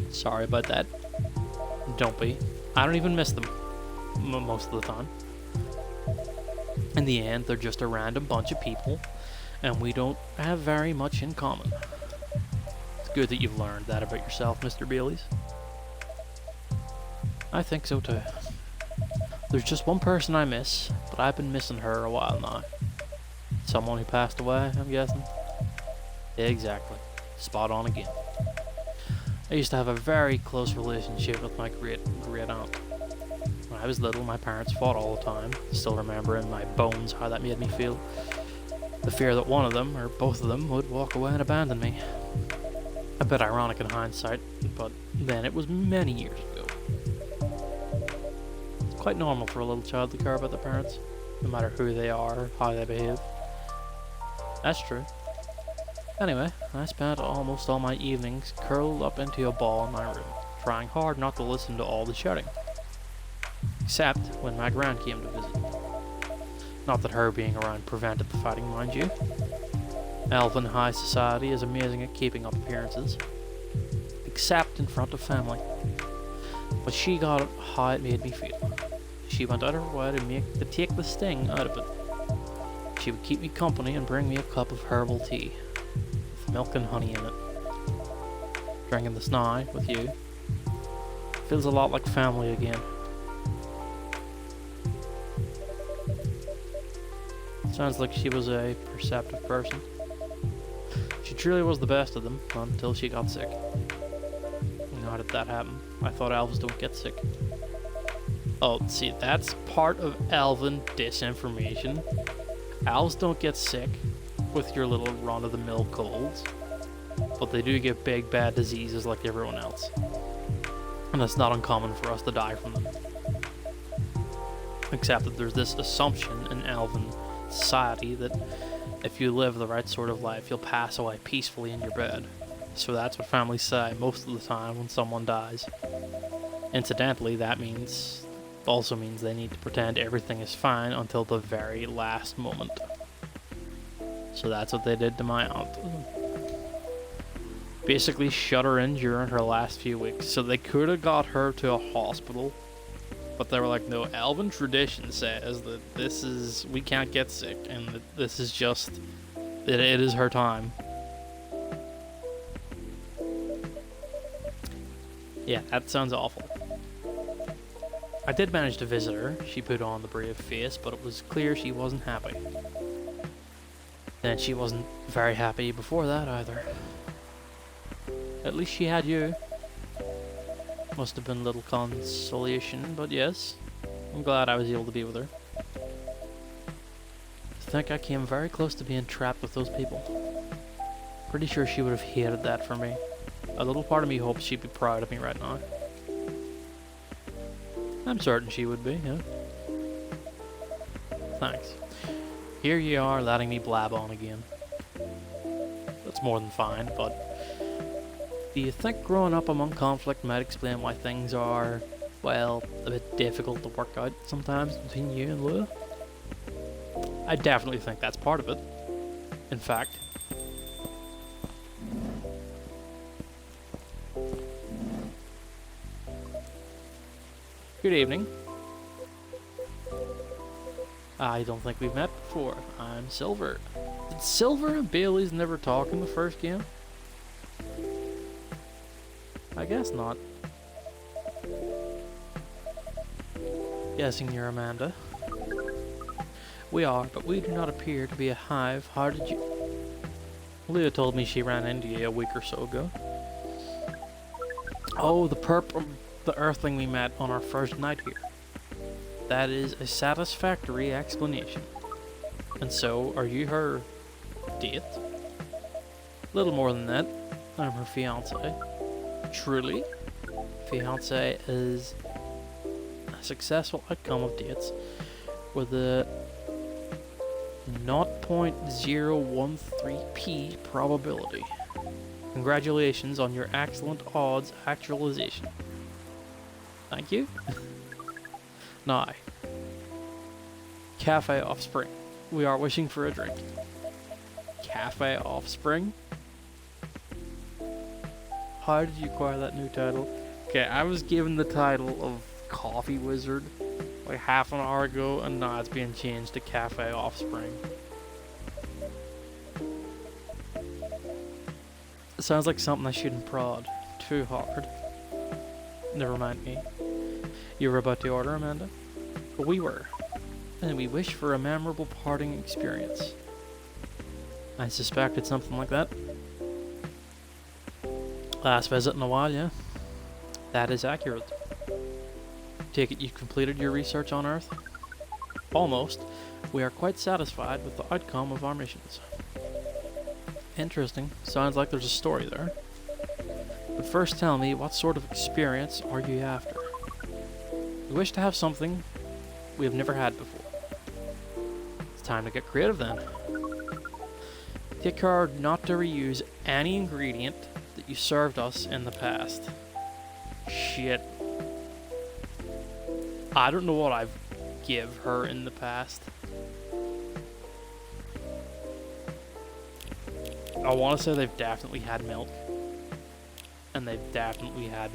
Speaker 1: Sorry about that. Don't be. I don't even miss them. Most of the time. In the end, they're just a random bunch of people, and we don't have very much in common. It's good that you've learned that about yourself, Mr. Baileys. I think so too. There's just one person I miss, but I've been missing her a while now. Someone who passed away, I'm guessing? Exactly. spot on again. I used to have a very close relationship with my great aunt. When I was little, my parents fought all the time. Still remember in my bones how that made me feel. The fear that one of them, or both of them, would walk away and abandon me. A bit ironic in hindsight, but then it was many years ago. It's quite normal for a little child to care about their parents, no matter who they are or how they behave. That's true. Anyway, I spent almost all my evenings curled up into a ball in my room, trying hard not to listen to all the shouting. Except when my gran came to visit. Not that her being around prevented the fighting, mind you. Elven high society is amazing at keeping up appearances. Except in front of family. But she got how it made me feel. She went out of her way to take the sting out of it. She would keep me company and bring me a cup of herbal tea. With milk and honey in it. Drinking this now, with you, feels a lot like family again. Sounds like she was a perceptive person. She truly was the best of them, until she got sick. How did that happen? I thought elves don't get sick. Oh, see, that's part of elven disinformation. Elves don't get sick with your little run-of-the-mill colds, but they do get big bad diseases like everyone else. And it's not uncommon for us to die from them. Except that there's this assumption in elven society that if you live the right sort of life, you'll pass away peacefully in your bed. So that's what families say most of the time when someone dies. Incidentally, that also means they need to pretend everything is fine until the very last moment. So that's what they did to my aunt. Basically shut her in during her last few weeks. So they could have got her to a hospital, but they were like, no, elven tradition says that we can't get sick, and that this is just, it is her time. Yeah, that sounds awful. I did manage to visit her. She put on the brave face, but it was clear she wasn't happy. And she wasn't very happy before that either. At least she had you. Must have been a little consolation, but yes, I'm glad I was able to be with her. I think I came very close to being trapped with those people. Pretty sure she would have hated that for me. A little part of me hopes she'd be proud of me right now. I'm certain she would be, yeah. Thanks. Here you are letting me blab on again. That's more than fine, but do you think growing up among conflict might explain why things are, well, a bit difficult to work out sometimes between you and Lua? I definitely think that's part of it. In fact, good evening. I don't think we've met before. I'm Silver. Did Silver and Bailey's never talk in the first game? I guess not. Guessing you're Amanda. We are, but we do not appear to be a hive. How did you... Leah told me she ran into you a week or so ago. Oh, the earthling we met on our first night here. That is a satisfactory explanation. And so, are you her date? Little more than that. I'm her fiance. Truly? Fiance is a successful outcome of dates with a 0.013p probability. Congratulations on your excellent odds actualization. Thank you. Now, Cafe Offspring. We are wishing for a drink. Cafe Offspring? How did you acquire that new title? Okay, I was given the title of Coffee Wizard like half an hour ago, and now it's being changed to Cafe Offspring. It sounds like something I shouldn't prod too hard. Never mind me. You were about to order, Amanda? But we were. And we wish for a memorable parting experience. I suspected something like that. Last visit in a while, yeah. That is accurate. Take it you've completed your research on Earth? Almost. We are quite satisfied with the outcome of our missions. Interesting. Sounds like there's a story there. But first tell me, what sort of experience are you after? We wish to have something we have never had before. It's time to get creative then. Take care not to reuse any ingredient that you served us in the past. Shit. I don't know what I've give her in the past. I want to say they've definitely had milk. And they've definitely had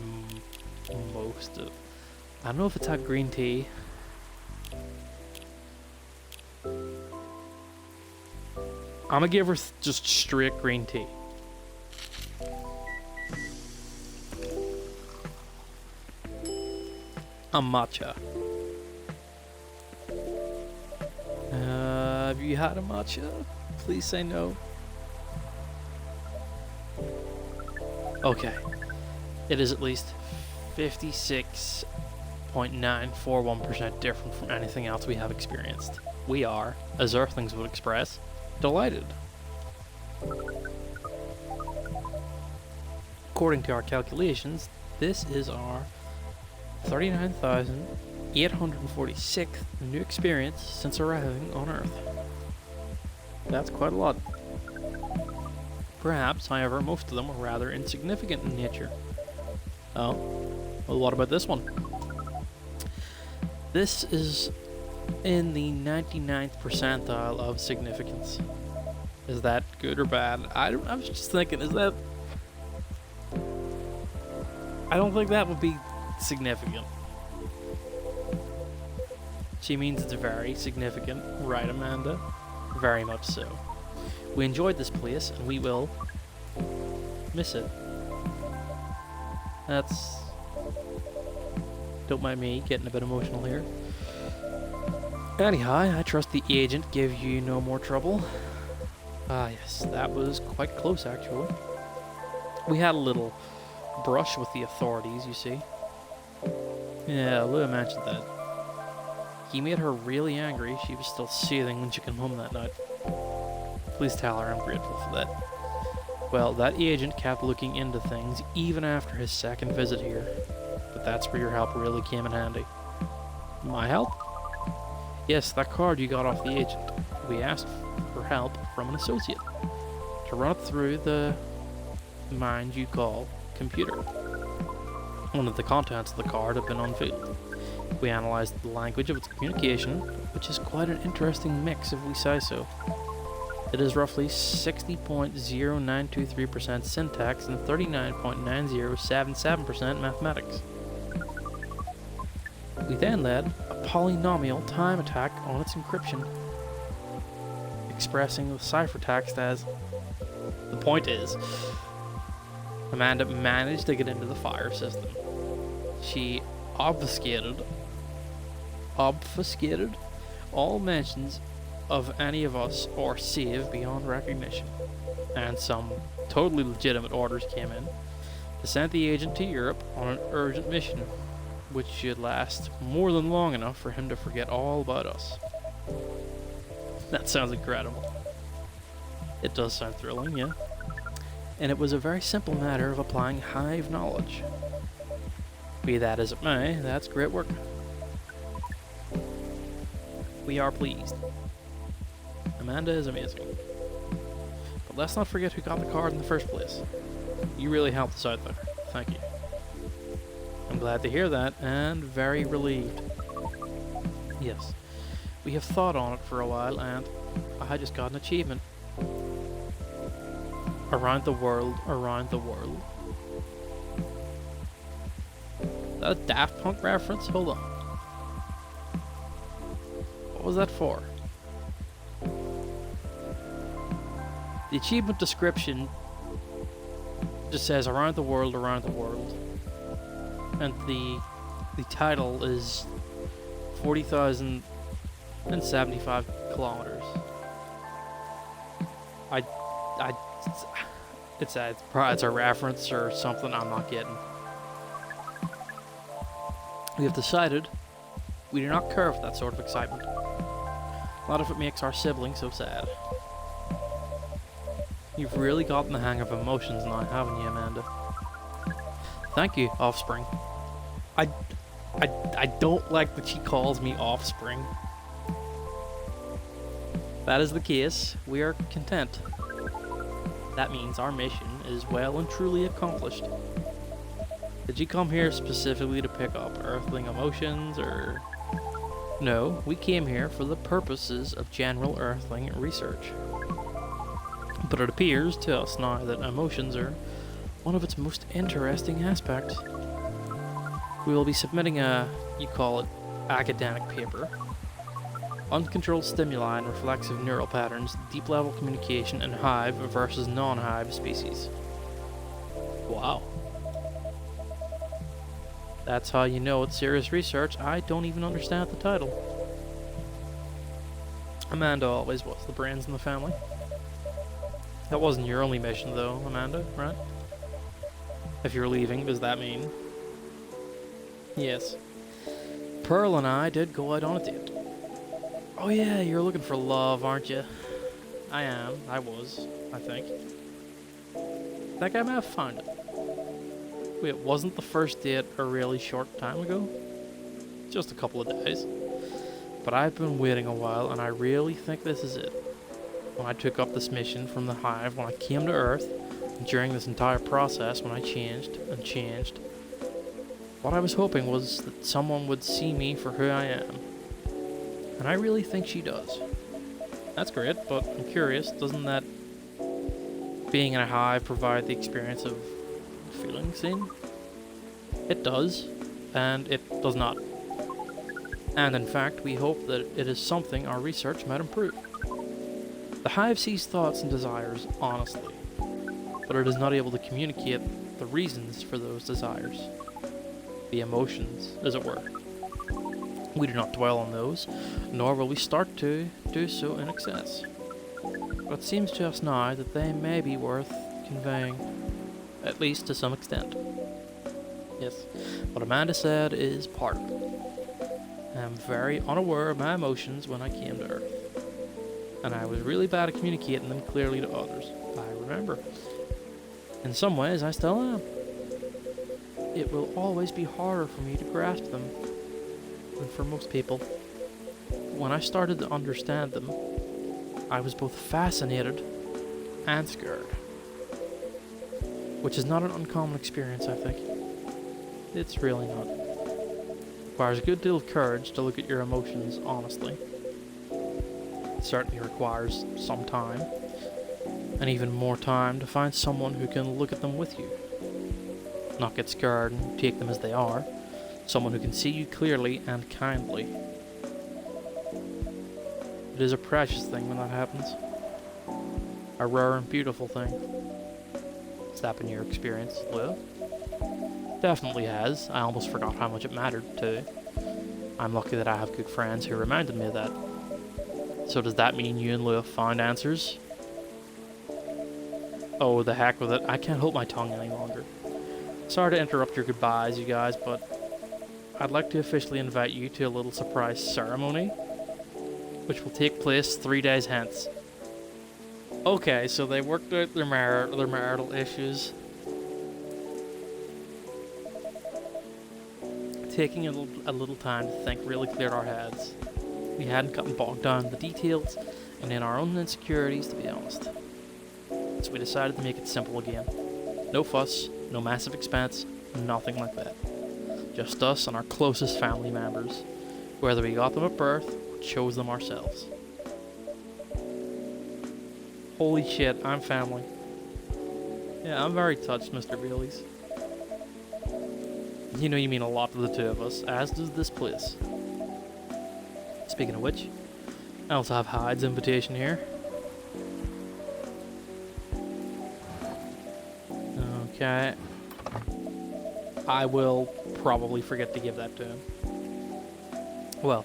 Speaker 1: most of... I don't know if it's had green tea. I'm gonna give her just straight green tea. A matcha. Have you had a matcha? Please say no. Okay. It is at least 56.941% different from anything else we have experienced. We are, as Earthlings would express, delighted. According to our calculations, this is our 39,846th new experience since arriving on Earth. That's quite a lot. Perhaps, however, most of them are rather insignificant in nature. Oh, well, what about this one? This is in the 99th percentile of significance. Is that good or bad? I was just thinking, is that... I don't think that would be significant. She means it's very significant, right, Amanda? Very much so. We enjoyed this place, and we will miss it. That's... Don't mind me getting a bit emotional here. Anyhow, I trust the agent gave you no more trouble. Ah, yes, that was quite close, actually. We had a little brush with the authorities, you see. Yeah, Lua mentioned that. He made her really angry. She was still seething when she came home that night. Please tell her I'm grateful for that. Well, that agent kept looking into things even after his second visit here. But that's where your help really came in handy. My help? Yes, that card you got off the agent. We asked for help from an associate to run it through the mind you call computer. One of the contents of the card have been unveiled. We analyzed the language of its communication, which is quite an interesting mix if we say so. It is roughly 60.0923% syntax and 39.9077% mathematics. We then led a polynomial time attack on its encryption, expressing the ciphertext as... The point is, Amanda managed to get into the fire system. She obfuscated all mentions of any of us or save beyond recognition, and some totally legitimate orders came in to send the agent to Europe on an urgent mission, which should last more than long enough for him to forget all about us. That sounds incredible. It does sound thrilling, yeah. And it was a very simple matter of applying hive knowledge. Be that as it may, that's great work. We are pleased. Amanda is amazing. But let's not forget who got the card in the first place. You really helped us out there. Thank you. I'm glad to hear that, and very relieved. Yes, we have thought on it for a while, and I just got an achievement. Around the world, around the world. Is that a Daft Punk reference? Hold on. What was that for? The achievement description just says around the world, around the world. And the title is 40,075 kilometers. It's a reference or something I'm not getting. We have decided we do not care for that sort of excitement. Not if it makes our siblings so sad. You've really gotten the hang of emotions now, haven't you, Amanda? Thank you, Offspring. I don't like that she calls me Offspring. If that is the case, we are content. That means our mission is well and truly accomplished. Did you come here specifically to pick up Earthling emotions, or... No, we came here for the purposes of general Earthling research. But it appears to us now that emotions are one of its most interesting aspects. We will be submitting a, you call it, academic paper. Uncontrolled stimuli and reflexive neural patterns, deep level communication, and hive versus non-hive species. Wow. That's how you know it's serious research. I don't even understand the title. Amanda always was the brains in the family. That wasn't your only mission though, Amanda, right? If you're leaving, does that mean? Yes. Pearl and I did go out on a date. Oh yeah, you're looking for love, aren't you? I am. I was, I think. That guy may have found it. Wait, wasn't the first date a really short time ago? Just a couple of days. But I've been waiting a while, and I really think this is it. When I took up this mission from the Hive, when I came to Earth, and during this entire process, when I changed and changed, what I was hoping was that someone would see me for who I am. And I really think she does. That's great, but I'm curious, doesn't that being in a hive provide the experience of feeling seen? It does, and it does not. And in fact, we hope that it is something our research might improve. The hive sees thoughts and desires honestly, but it is not able to communicate the reasons for those desires. The emotions, as it were. We do not dwell on those, nor will we start to do so in excess. But it seems to us now that they may be worth conveying, at least to some extent. Yes, what Amanda said is part of it. I am very unaware of my emotions when I came to Earth, and I was really bad at communicating them clearly to others. I remember. In some ways, I still am. It will always be harder for me to grasp them than for most people. When I started to understand them, I was both fascinated and scared. Which is not an uncommon experience, I think. It's really not. It requires a good deal of courage to look at your emotions honestly. It certainly requires some time, and even more time to find someone who can look at them with you. Not get scared and take them as they are. Someone who can see you clearly and kindly. It is a precious thing when that happens. A rare and beautiful thing. Has that been your experience, Lou? Definitely has. I almost forgot how much it mattered, too. I'm lucky that I have good friends who reminded me of that. So does that mean you and Lou have found answers? Oh, the heck with it. I can't hold my tongue any longer. Sorry to interrupt your goodbyes, you guys, but I'd like to officially invite you to a little surprise ceremony, which will take place 3 days hence. Okay, so they worked out their marital issues. Taking a little time to think really cleared our heads. We hadn't gotten bogged down in the details and in our own insecurities, to be honest. So we decided to make it simple again. No fuss, no massive expense, nothing like that. Just us and our closest family members, whether we got them at birth or chose them ourselves. Holy shit, I'm family. Yeah, I'm very touched, Mr. Bailey's. You know you mean a lot to the two of us, as does this place. Speaking of which, I also have Hyde's invitation here. Okay. I will probably forget to give that to him. Well,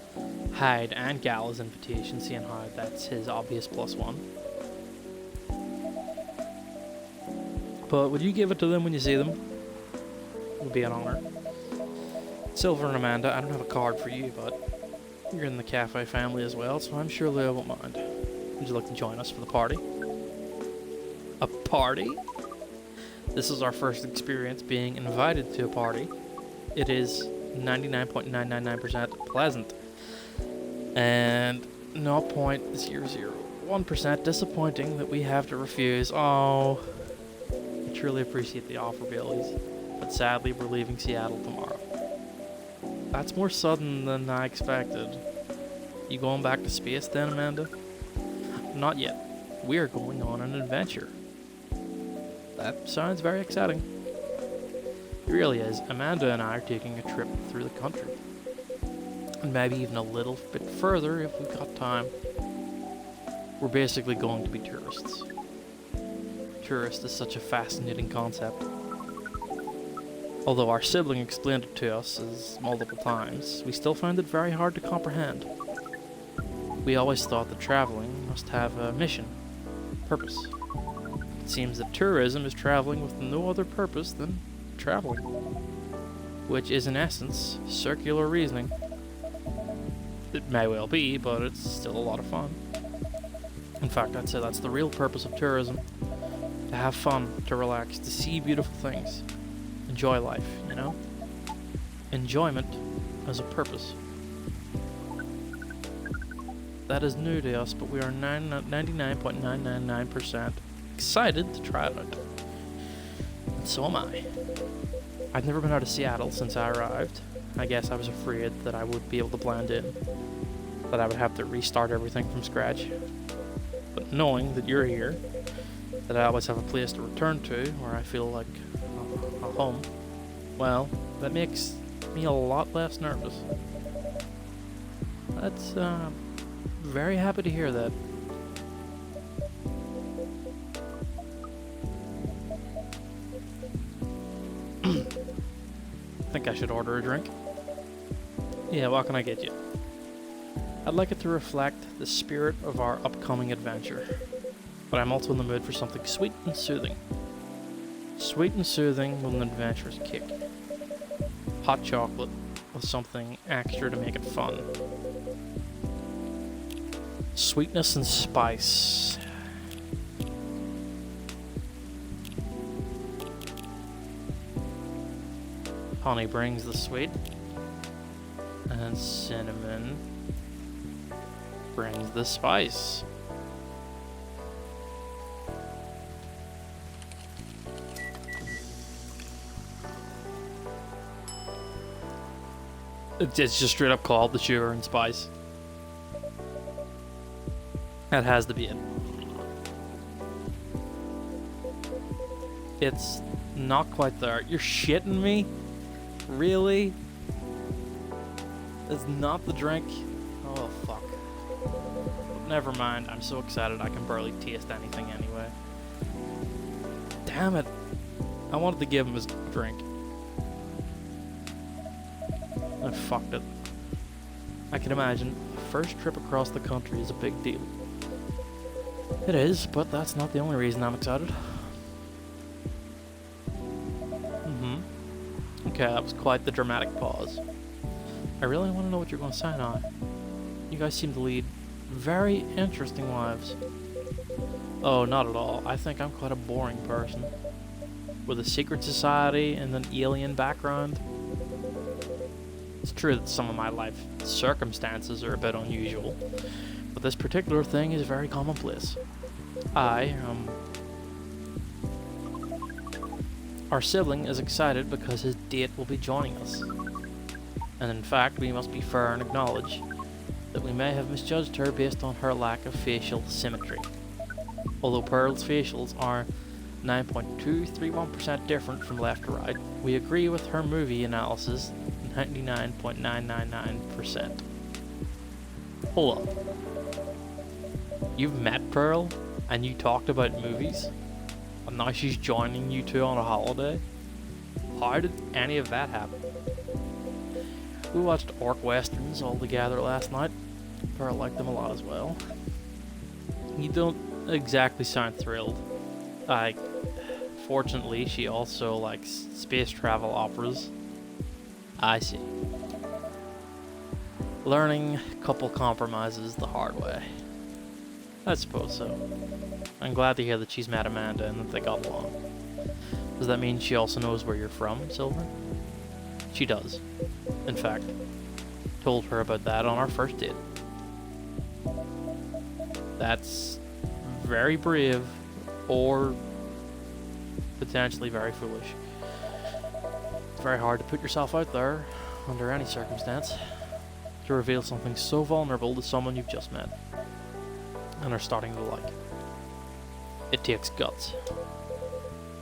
Speaker 1: Hyde and Gala's invitation, seeing how that's his obvious +1. But would you give it to them when you see them? It would be an honor. Silver and Amanda, I don't have a card for you, but you're in the cafe family as well, so I'm sure they won't mind. Would you like to join us for the party? A party? This is our first experience being invited to a party. It is 99.999% pleasant. And 0.001% disappointing that we have to refuse. Oh, I truly appreciate the offer, Billy's, but sadly we're leaving Seattle tomorrow. That's more sudden than I expected. You going back to space then, Amanda? Not yet. We are going on an adventure. That sounds very exciting. It really is. Amanda and I are taking a trip through the country. And maybe even a little bit further if we've got time. We're basically going to be tourists. Tourist is such a fascinating concept. Although our sibling explained it to us multiple times, we still find it very hard to comprehend. We always thought that traveling must have a mission, purpose. It seems that tourism is traveling with no other purpose than traveling, which is in essence circular reasoning. It may well be, but it's still a lot of fun. In fact, I'd say that's the real purpose of tourism. To have fun, to relax, to see beautiful things. Enjoy life, you know? Enjoyment as a purpose. That is new to us, but we are 99.999% excited to try it out. And so am I. I've never been out of Seattle since I arrived. I guess I was afraid that I would be able to blend in, that I would have to restart everything from scratch. But knowing that you're here, that I always have a place to return to where I feel like a home, well, that makes me a lot less nervous. That's, very happy to hear that. I think I should order a drink. Yeah, what can I get you? I'd like it to reflect the spirit of our upcoming adventure, but I'm also in the mood for something sweet and soothing. Sweet and soothing with an adventurous kick. Hot chocolate with something extra to make it fun. Sweetness and spice. Honey brings the sweet, and cinnamon brings the spice. It's just straight up called the sugar and spice. That has to be it. It's not quite there. You're shitting me? Really? It's not the drink? Oh, fuck. Never mind. I'm so excited I can barely taste anything anyway. Damn it. I wanted to give him his drink. I fucked it. I can imagine the first trip across the country is a big deal. It is, but that's not the only reason I'm excited. Okay, that was quite the dramatic pause. I really want to know what you're going to say now. You guys seem to lead very interesting lives. Oh, not at all. I think I'm quite a boring person. With a secret society and an alien background. It's true that some of my life circumstances are a bit unusual, but this particular thing is very commonplace. Our sibling is excited because his date will be joining us. And in fact, we must be fair and acknowledge that we may have misjudged her based on her lack of facial symmetry. Although Pearl's facials are 9.231% different from left to right, we agree with her movie analysis 99.999%. Hold on. You've met Pearl and you talked about movies? And now she's joining you two on a holiday? How did any of that happen? We watched orc westerns all together last night. Pearl liked them a lot as well. You don't exactly sound thrilled. For unfortunately, she also likes space travel operas. I see. Learning couple compromises the hard way. I suppose so. I'm glad to hear that she's met Amanda and that they got along. Does that mean she also knows where you're from, Silver? She does. In fact, told her about that on our first date. That's very brave, or potentially very foolish. It's very hard to put yourself out there, under any circumstance, to reveal something so vulnerable to someone you've just met and are starting to like. It takes guts.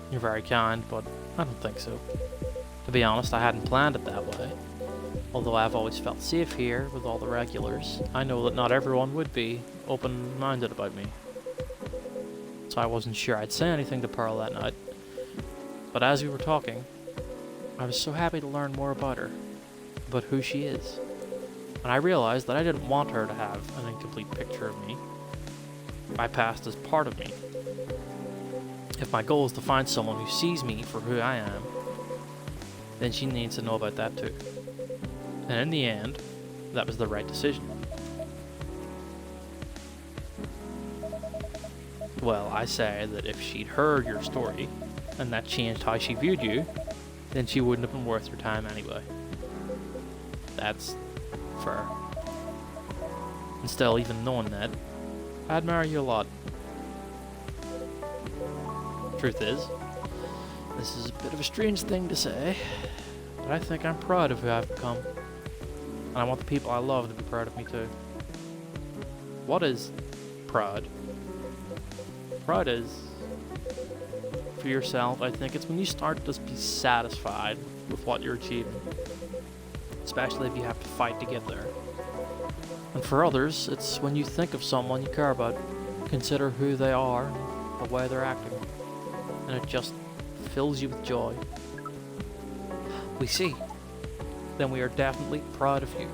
Speaker 1: You're very kind, but I don't think so. To be honest, I hadn't planned it that way. Although I've always felt safe here with all the regulars, I know that not everyone would be open-minded about me. So I wasn't sure I'd say anything to Pearl that night. But as we were talking, I was so happy to learn more about her, about who she is. And I realized that I didn't want her to have an incomplete picture of me. My past is part of me. If my goal is to find someone who sees me for who I am, then she needs to know about that too. And in the end, that was the right decision. Well, I say that if she'd heard your story, and that changed how she viewed you, then she wouldn't have been worth your time anyway. That's fair. And still, even knowing that, I admire you a lot. Truth is, this is a bit of a strange thing to say, but I think I'm proud of who I've become. And I want the people I love to be proud of me too. What is proud? Proud is, for yourself, I think it's when you start to be satisfied with what you're achieving. Especially if you have to fight to get there. And for others, it's when you think of someone you care about, consider who they are, the way they're acting, and it just fills you with joy. We see. Then we are definitely proud of you.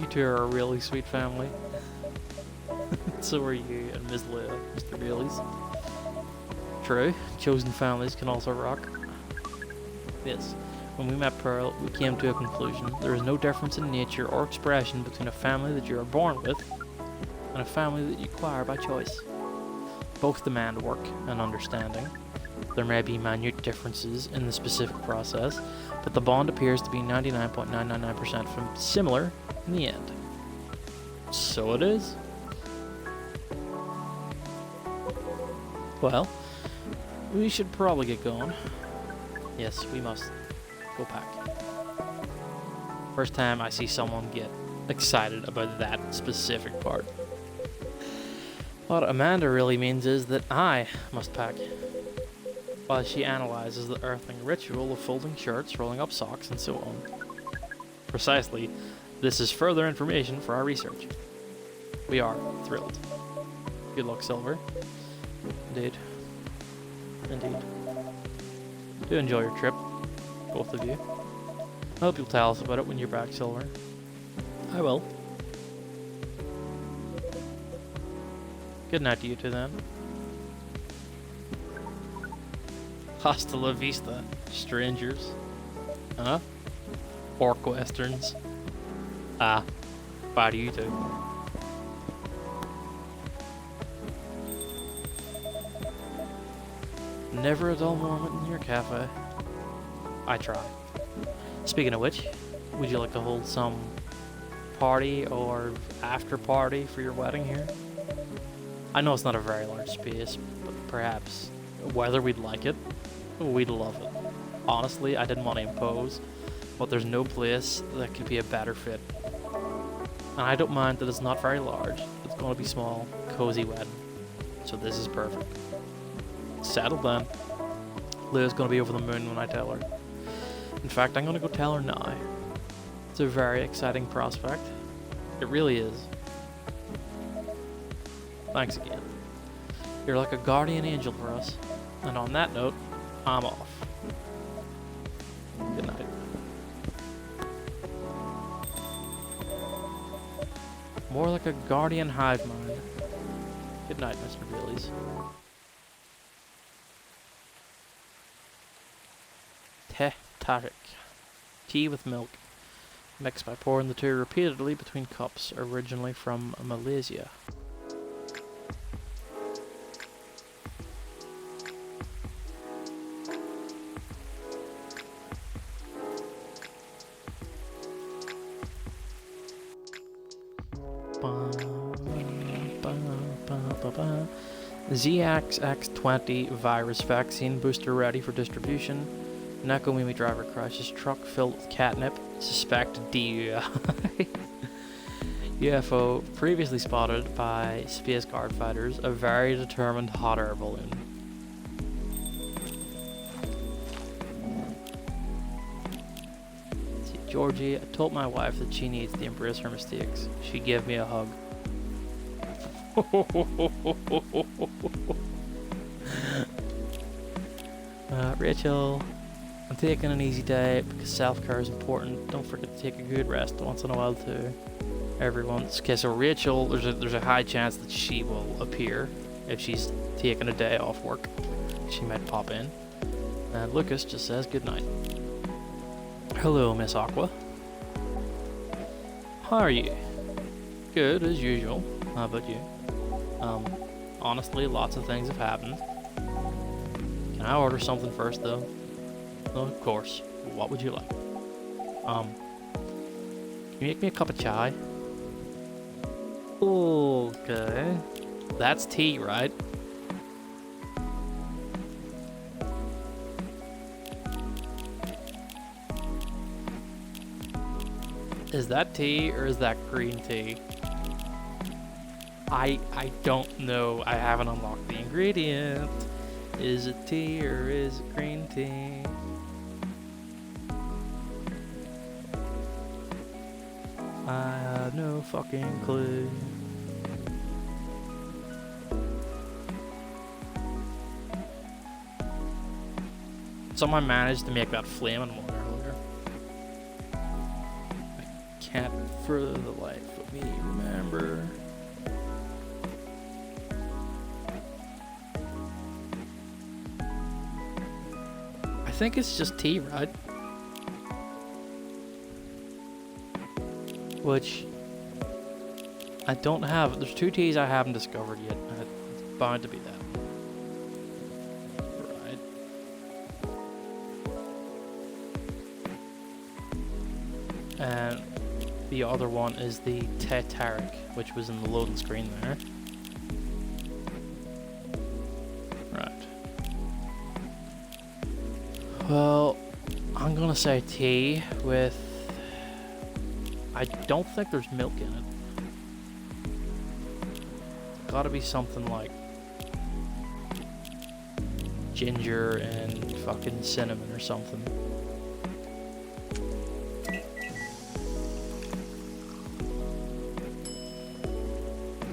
Speaker 1: You two are a really sweet family. So are you and Ms. Leah, Mr. Bailey's. True, chosen families can also rock. Yes, when we met Pearl, we came to a conclusion. There is no difference in nature or expression between a family that you are born with and a family that you acquire by choice. Both demand work and understanding. There may be minute differences in the specific process, but the bond appears to be 99.999% similar in the end. So it is. Well, we should probably get going. Yes, we must go pack. First time I see someone get excited about that specific part. What Amanda really means is that I must pack. While she analyzes the earthling ritual of folding shirts, rolling up socks, and so on. Precisely, this is further information for our research. We are thrilled. Good luck, Silver. Indeed. Indeed. Do enjoy your trip, both of you. I hope you'll tell us about it when you're back, Silver. I will. Good night to you two then. Hasta la vista, strangers. Huh? Orc westerns. Ah, bye to you two. Never a dull moment in your cafe. I try. Speaking of which, would you like to hold some party or after party for your wedding here? I know it's not a very large space, but perhaps whether we'd like it, we'd love it. Honestly, I didn't want to impose, but there's no place that could be a better fit. And I don't mind that it's not very large. It's going to be small, cozy wedding. So this is perfect. Settled then. Leah's going to be over the moon when I tell her. In fact, I'm going to go tell her now. It's a very exciting prospect. It really is. Thanks again. You're like a guardian angel for us. And on that note, I'm off. Good night. More like a guardian hive mind. Good night, Mr. Billies. Teh Tarik. Tea with milk. Mixed by pouring the tea repeatedly between cups, originally from Malaysia. ZXX20 virus vaccine booster ready for distribution. Nakomimi driver crashes truck filled with catnip. Suspected DUI. UFO previously spotted by Space Guard fighters. A very determined hot air balloon. See, Georgie, I told my wife that she needs to embrace her mistakes. She gave me a hug. Rachel, I'm taking an easy day because self-care is important. Don't forget to take a good rest once in a while too. Everyone's okay. So Rachel, there's a high chance that she will appear if she's taking a day off work. She might pop in. And Lucas just says good night. Hello, Miss Aqua. How are you? Good as usual. How about you? Honestly, lots of things have happened. Can I order something first, though? Oh, of course. What would you like? Can you make me a cup of chai? Okay. That's tea, right? Is that tea or is that green tea? I don't know. I haven't unlocked the ingredient. Is it tea or is it green tea? I have no fucking clue. Someone managed to make that flaming one earlier. I can't for the life of me remember. I think it's just tea, right? Which I don't have. There's two teas I haven't discovered yet. It's bound to be that. Right. And the other one is the Teh Tarik, which was in the loading screen there. Well, I'm gonna say tea with... I don't think there's milk in it. Gotta be something like ginger and fucking cinnamon or something.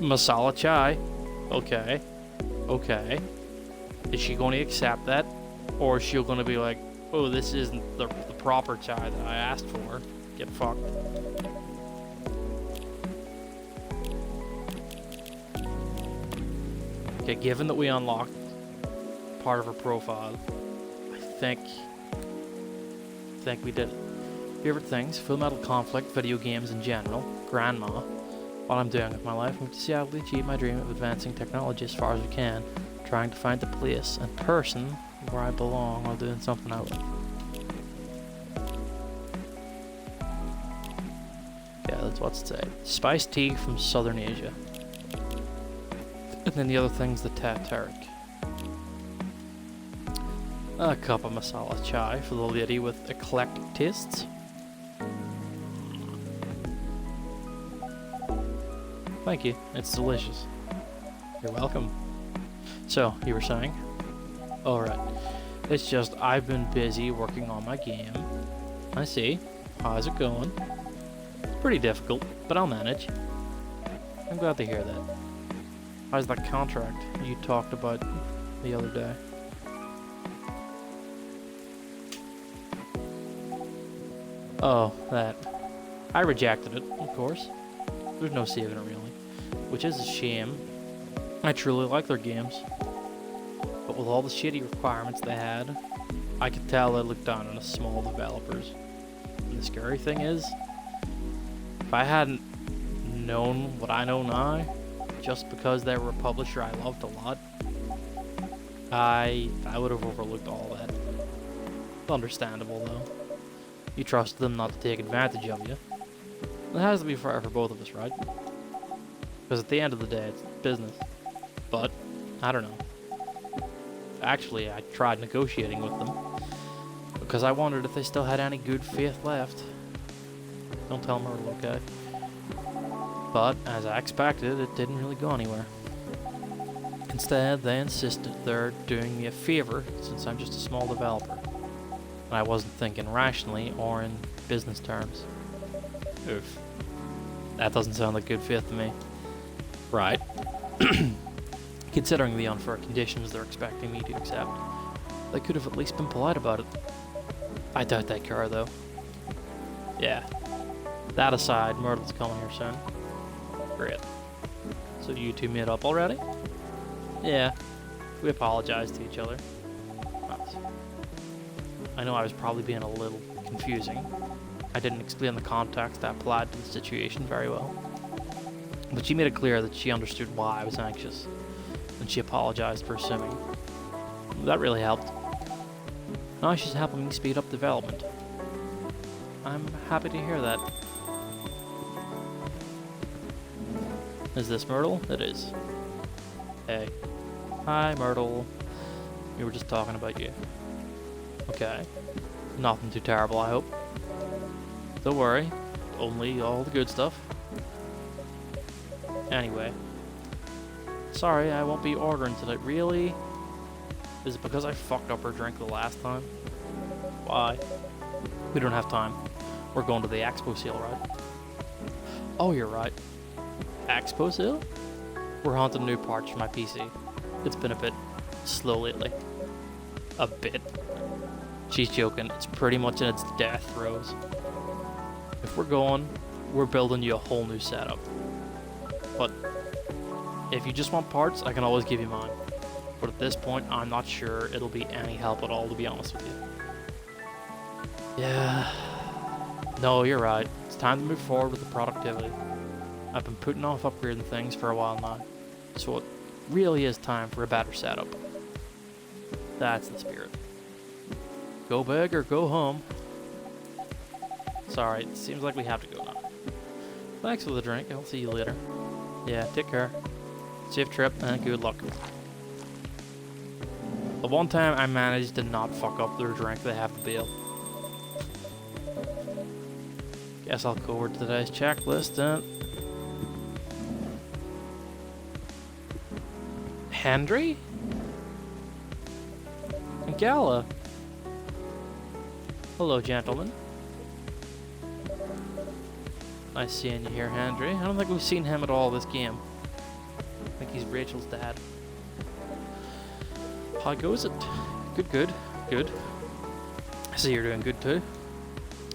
Speaker 1: Masala chai. Okay. Okay. Is she going to accept that? Or is she going to be like, oh, this isn't the proper chai that I asked for. Get fucked. Okay, given that we unlocked part of her profile, I think we did it. Favorite things: Full Metal Conflict, video games in general, grandma. What I'm doing with my life, I'm to see how to achieve my dream of advancing technology as far as we can, trying to find the place and person where I belong while doing something I love. Yeah, that's what's it say. Spiced tea from Southern Asia. And then the other thing's the Teh Tarik. A cup of masala chai for the lady with eclectic tastes. Thank you, it's delicious. You're welcome. So, you were saying? Alright. It's just I've been busy working on my game. I see. How's it going? It's pretty difficult, but I'll manage. I'm glad to hear that. How's that contract you talked about the other day? Oh, that. I rejected it, of course. There's no saving it really, which is a shame. I truly like their games, but with all the shitty requirements they had, I could tell they looked down on the small developers. And the scary thing is, if I hadn't known what I know now, just because they were a publisher I loved a lot, I would have overlooked all that. Understandable though. You trusted them not to take advantage of you. It has to be fair for both of us, right? Because at the end of the day, it's business. But, I don't know. Actually, I tried negotiating with them, because I wondered if they still had any good faith left. Don't tell Myrtle, okay? But, as I expected, it didn't really go anywhere. Instead, they insisted they're doing me a favor, since I'm just a small developer. And I wasn't thinking rationally or in business terms. Oof. That doesn't sound like good faith to me. Right. Considering the unfair conditions they're expecting me to accept, they could have at least been polite about it. I doubt they care, though. Yeah. That aside, Myrtle's coming here soon. Great. So you two meet up already? Yeah. We apologized to each other. Nice. I know I was probably being a little confusing. I didn't explain the context that applied to the situation very well. But she made it clear that she understood why I was anxious, and she apologized for assuming. That really helped. Now she's helping me speed up development. I'm happy to hear that. Is this Myrtle? It is. Hey. Hi, Myrtle. We were just talking about you. Okay. Nothing too terrible, I hope. Don't worry. Only all the good stuff. Anyway. Sorry, I won't be ordering today. Really? Is it because I fucked up her drink the last time? Why? We don't have time. We're going to the Expo sale, right? Oh, you're right. Expo sale? We're hunting new parts for my PC. It's been a bit slow lately. A bit. She's joking. It's pretty much in its death throes. If we're going, we're building you a whole new setup. But if you just want parts, I can always give you mine. But at this point, I'm not sure it'll be any help at all, to be honest with you. Yeah. No, you're right. It's time to move forward with the productivity. I've been putting off upgrading things for a while now. So it really is time for a better setup. That's the spirit. Go big or go home. Sorry, it seems like we have to go now. Thanks for the drink. I'll see you later. Yeah, take care. Safe trip and good luck. The one time I managed to not fuck up their drink, they have to bail. Guess I'll go over to today's checklist and... Hendry? And Gala? Hello, gentlemen. Nice seeing you here, Hendry. I don't think we've seen him at all this game. I think he's Rachel's dad. How goes it? Good. I see you're doing good too.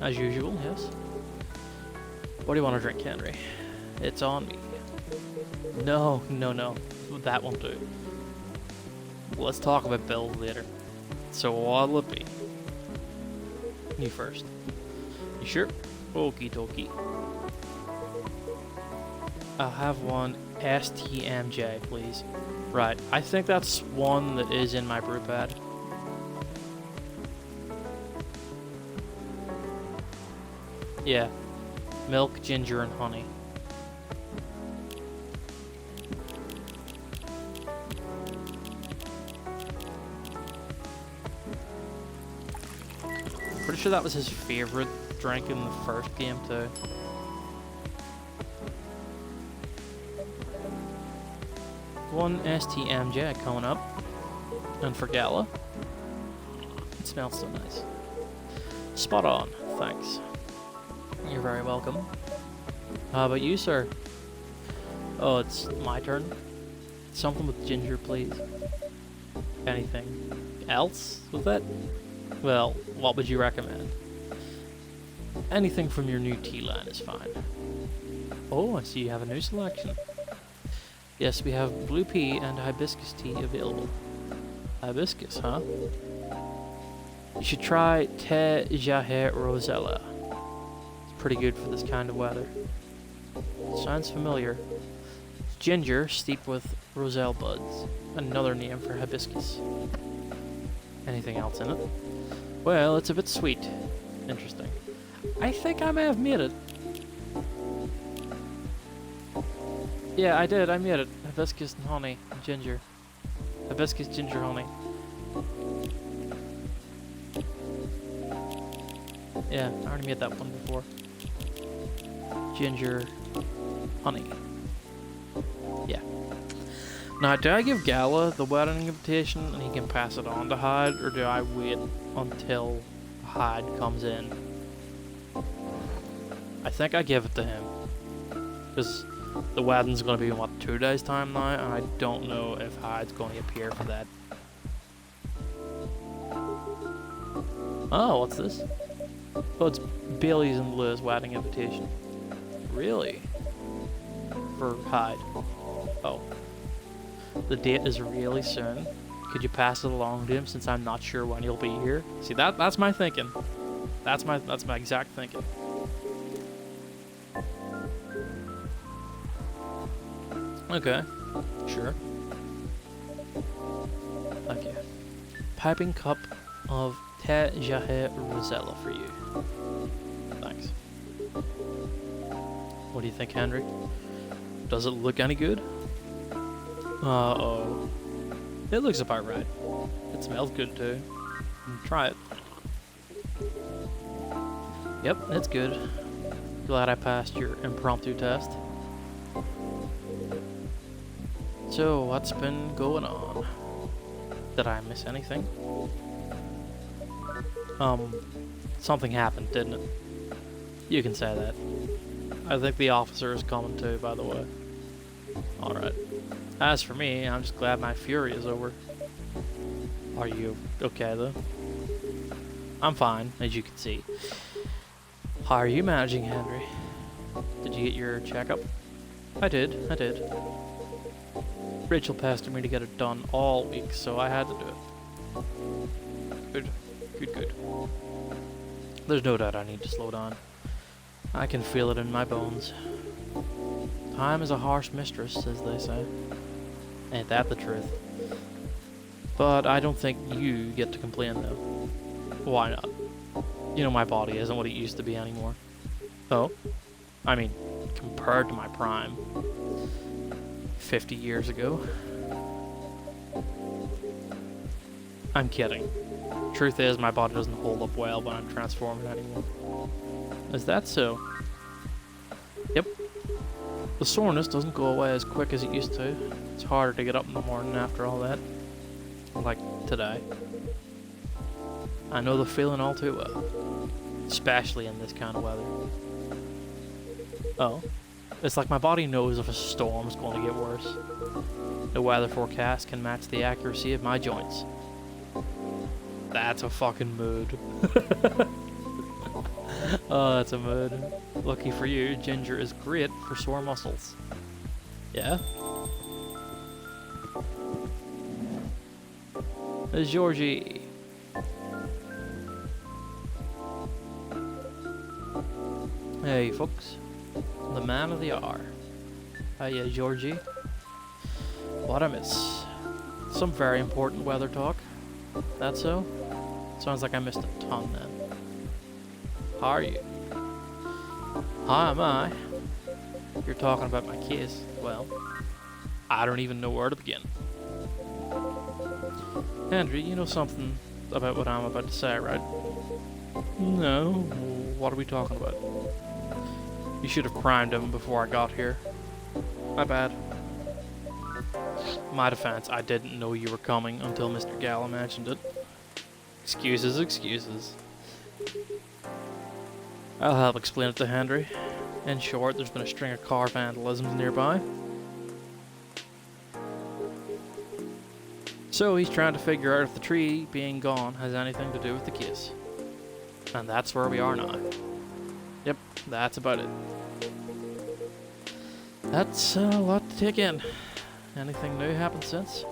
Speaker 1: As usual, yes. What do you want to drink, Henry? It's on me. No. That won't do. Let's talk about build later. So what'll it be? You first. You sure? Okie dokie. I'll have one STMJ, please. Right, I think that's one that is in my brew pad. Yeah. Milk, ginger, and honey. Pretty sure that was his favorite drink in the first game too. One STMJ coming up. And for Gala. It smells so nice. Spot on, thanks. You're very welcome. How about you, sir? Oh, it's my turn. Something with ginger, please. Anything else with that? Well, what would you recommend? Anything from your new tea line is fine. Oh, I see you have a new selection. Yes, we have blue pea and hibiscus tea available. Hibiscus, huh? You should try Thé Jahe Rosella. It's pretty good for this kind of weather. Sounds familiar. It's ginger steeped with roselle buds. Another name for hibiscus. Anything else in it? Well, it's a bit sweet. Interesting. I think I may have made it. Yeah, I did. I made it. Hibiscus and honey and ginger. Hibiscus, ginger, honey. Yeah, I already made that one before. Ginger, honey. Yeah. Now, do I give Gala the wedding invitation and he can pass it on to Hyde, or do I wait until Hyde comes in? I think I give it to him. Because the wedding's going to be in, what, 2 days' time now? And I don't know if Hyde's going to appear for that. Oh, what's this? Oh, it's Bailey's and Liz wedding invitation. Really? For Hyde. Oh. The date is really soon. Could you pass it along to him since I'm not sure when he'll be here? See, that's my thinking. That's my exact thinking. Okay. Sure. Thank you. Piping cup of Thé Jahe Rosella for you. Thanks. What do you think, Henry? Does it look any good? Uh-oh. It looks about right. It smells good too. Try it. Yep, it's good. Glad I passed your impromptu test. So, what's been going on? Did I miss anything? Something happened, didn't it? You can say that. I think the officer is coming too, by the way. Alright. As for me, I'm just glad my fury is over. Are you okay, though? I'm fine, as you can see. How are you managing, Henry? Did you get your checkup? I did. Rachel pestered me to get it done all week, so I had to do it. Good. There's no doubt I need to slow down. I can feel it in my bones. Time is a harsh mistress, as they say. Ain't that the truth? But I don't think you get to complain, though. Why not? You know, my body isn't what it used to be anymore. Oh? I mean, compared to my prime. 50 years ago. I'm kidding. Truth is, my body doesn't hold up well when I'm transforming anymore. Is that so? Yep. The soreness doesn't go away as quick as it used to. It's harder to get up in the morning after all that. Like today. I know the feeling all too well. Especially in this kind of weather. Oh. It's like my body knows if a storm's going to get worse. The weather forecast can match the accuracy of my joints. That's a fucking mood. Oh, that's a mood. Lucky for you, ginger is great for sore muscles. Yeah? Georgie. Hey, folks. The man of the hour. Hiya, Georgie. What I miss? Some very important weather talk. That so? Sounds like I missed a ton then. How are you? How am I? You're talking about my kiss. Well, I don't even know where to begin. Andrew, you know something about what I'm about to say, right? No. What are we talking about? You should have primed him before I got here. My bad. My defense, I didn't know you were coming until Mr. Gala mentioned it. Excuses. I'll help explain it to Henry. In short, there's been a string of car vandalisms nearby. So he's trying to figure out if the tree being gone has anything to do with the kiss. And that's where we are now. Yep, that's about it. That's a lot to take in. Anything new happened since?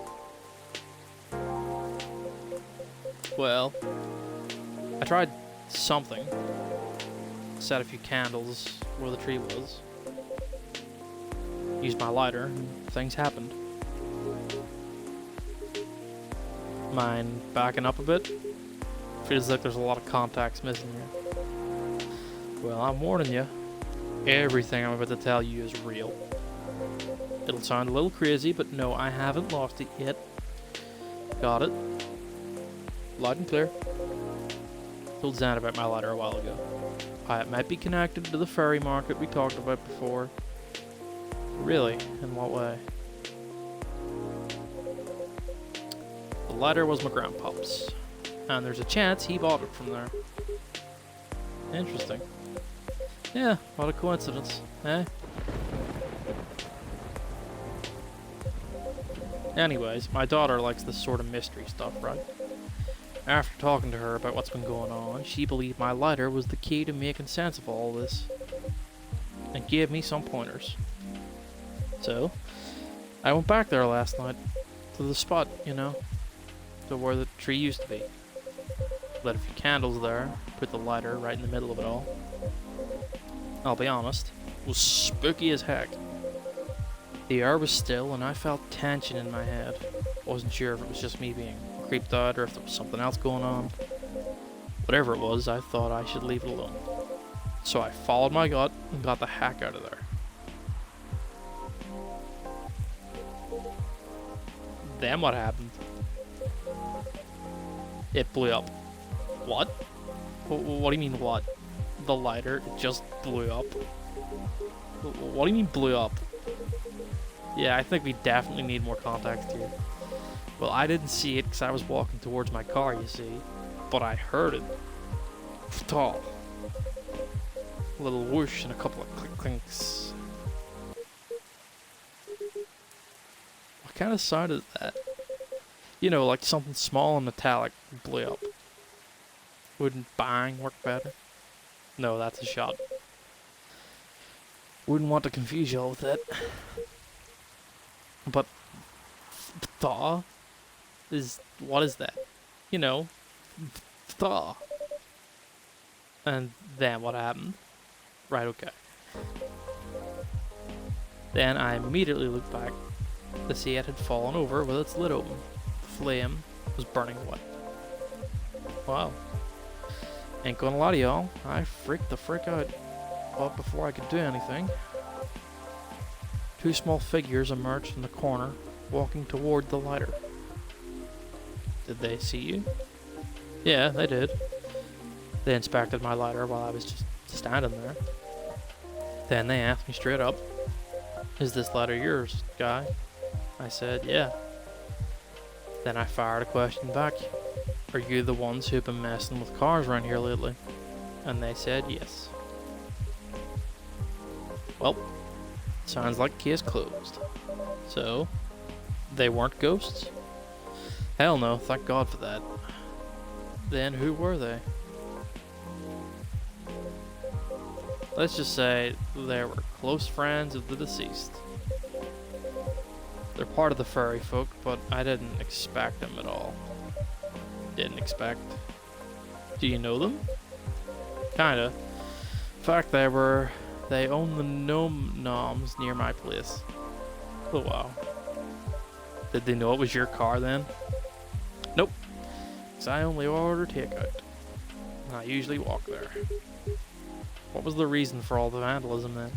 Speaker 1: Well, I tried something. Set a few candles where the tree was. Used my lighter, and things happened. Mind backing up a bit? Feels like there's a lot of contacts missing here. Well, I'm warning you. Everything I'm about to tell you is real. It'll sound a little crazy, but no, I haven't lost it yet. Got it. Loud and clear. Told Zan about my lighter a while ago. It might be connected to the fairy market we talked about before. Really? In what way? The lighter was my grandpa's, and there's a chance he bought it from there. Interesting. Yeah, what a coincidence, eh? Anyways, my daughter likes this sort of mystery stuff, right? After talking to her about what's been going on, she believed my lighter was the key to making sense of all this, and gave me some pointers. So, I went back there last night, to the spot, you know, to where the tree used to be. Lit a few candles there, put the lighter right in the middle of it all. I'll be honest, it was spooky as heck. The air was still and I felt tension in my head. Wasn't sure if it was just me being creeped out or if there was something else going on. Whatever it was, I thought I should leave it alone. So I followed my gut and got the heck out of there. Then what happened? It blew up. What? What do you mean what? The lighter, it just blew up? What do you mean blew up? Yeah, I think we definitely need more context here. Well, I didn't see it because I was walking towards my car, you see. But I heard it. Tall. A little whoosh and a couple of clinks. What kind of sound is that? You know, like something small and metallic blew up. Wouldn't bang work better? No, that's a shot. Wouldn't want to confuse y'all with that. But thaw is what is that? You know, thaw. And then what happened? Right, okay. Then I immediately looked back to see it had fallen over with its lid open. The flame was burning away. Wow. Ain't gonna lie to y'all, I freaked the frick out. But before I could do anything, two small figures emerged from the corner, walking toward the lighter. Did they see you? Yeah, they did. They inspected my lighter while I was just standing there. Then they asked me straight up, "Is this lighter yours, guy?" I said, "Yeah." Then I fired a question back. "Are you the ones who've been messing with cars around here lately?" And they said yes. Well, sounds like case closed. So, they weren't ghosts? Hell no, thank God for that. Then who were they? Let's just say they were close friends of the deceased. They're part of the furry folk, but I didn't expect them at all. Didn't expect. Do you know them? Kinda. In fact, they own the gnome noms near my place. Oh wow. Did they know it was your car then? Nope. 'Cause I only order takeout. And I usually walk there. What was the reason for all the vandalism then?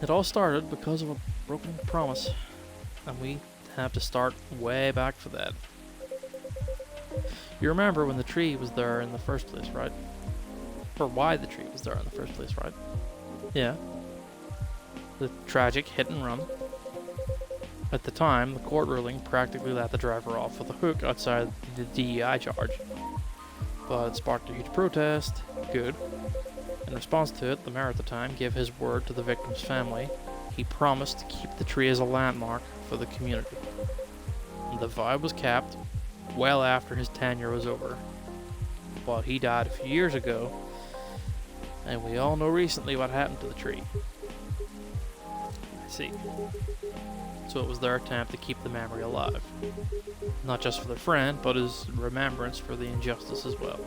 Speaker 1: It all started because of a broken promise. And we have to start way back for that. You remember when the tree was there in the first place, right? Or why the tree was there in the first place, right? Yeah. The tragic hit and run. At the time, the court ruling practically let the driver off with a hook outside the DEI charge. But it sparked a huge protest. Good. In response to it, the mayor at the time gave his word to the victim's family. He promised to keep the tree as a landmark for the community. The vibe was capped, well after his tenure was over. But he died a few years ago, and we all know recently what happened to the tree. I see. So it was their attempt to keep the memory alive. Not just for their friend, but as remembrance for the injustice as well.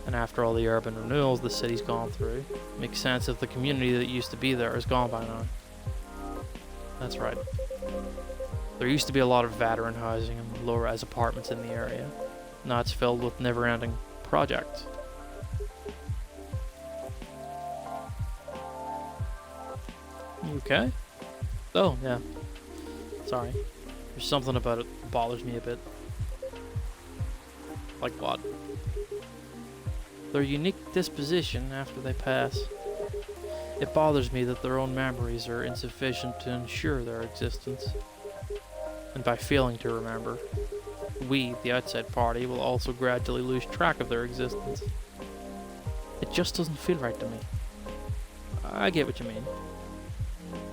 Speaker 1: And after all the urban renewals the city's gone through, it makes sense if the community that used to be there is gone by now. That's right. There used to be a lot of veteran housing and low-rise apartments in the area. Now it's filled with never-ending projects. You okay? Oh, yeah. Sorry. There's something about it that bothers me a bit. Like what? Their unique disposition after they pass. It bothers me that their own memories are insufficient to ensure their existence. And by failing to remember, we, the outside party, will also gradually lose track of their existence. It just doesn't feel right to me. I get what you mean.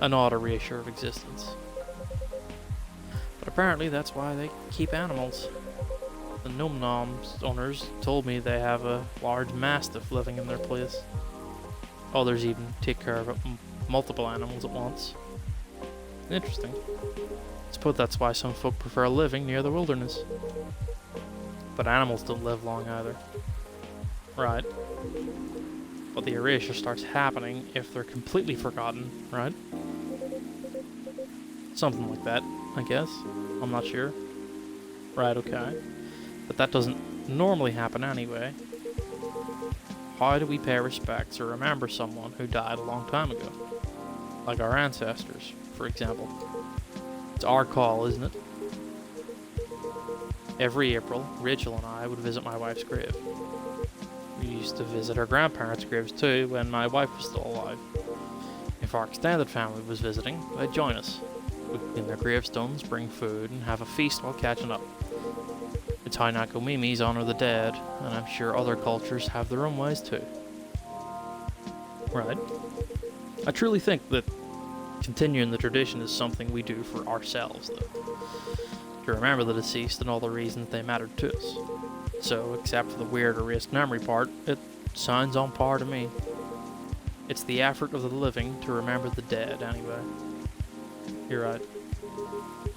Speaker 1: An odd or reassured existence. But apparently that's why they keep animals. The Nom Noms owners told me they have a large mastiff living in their place. Others even take care of multiple animals at once. Interesting. I suppose that's why some folk prefer living near the wilderness. But animals don't live long either. Right. But the erasure starts happening if they're completely forgotten, right? Something like that, I guess. I'm not sure. Right, okay. But that doesn't normally happen anyway. How do we pay respects or remember someone who died a long time ago? Like our ancestors, for example. It's our call, isn't it? Every April, Rachel and I would visit my wife's grave. We used to visit her grandparents' graves too when my wife was still alive. If our extended family was visiting, they'd join us. We'd clean their gravestones, bring food, and have a feast while catching up. It's how Nakomimis honor the dead, and I'm sure other cultures have their own ways too. Right. I truly think that continuing the tradition is something we do for ourselves, though. To remember the deceased and all the reasons they mattered to us. So, except for the weird erased memory part, it sounds on par to me. It's the effort of the living to remember the dead, anyway. You're right.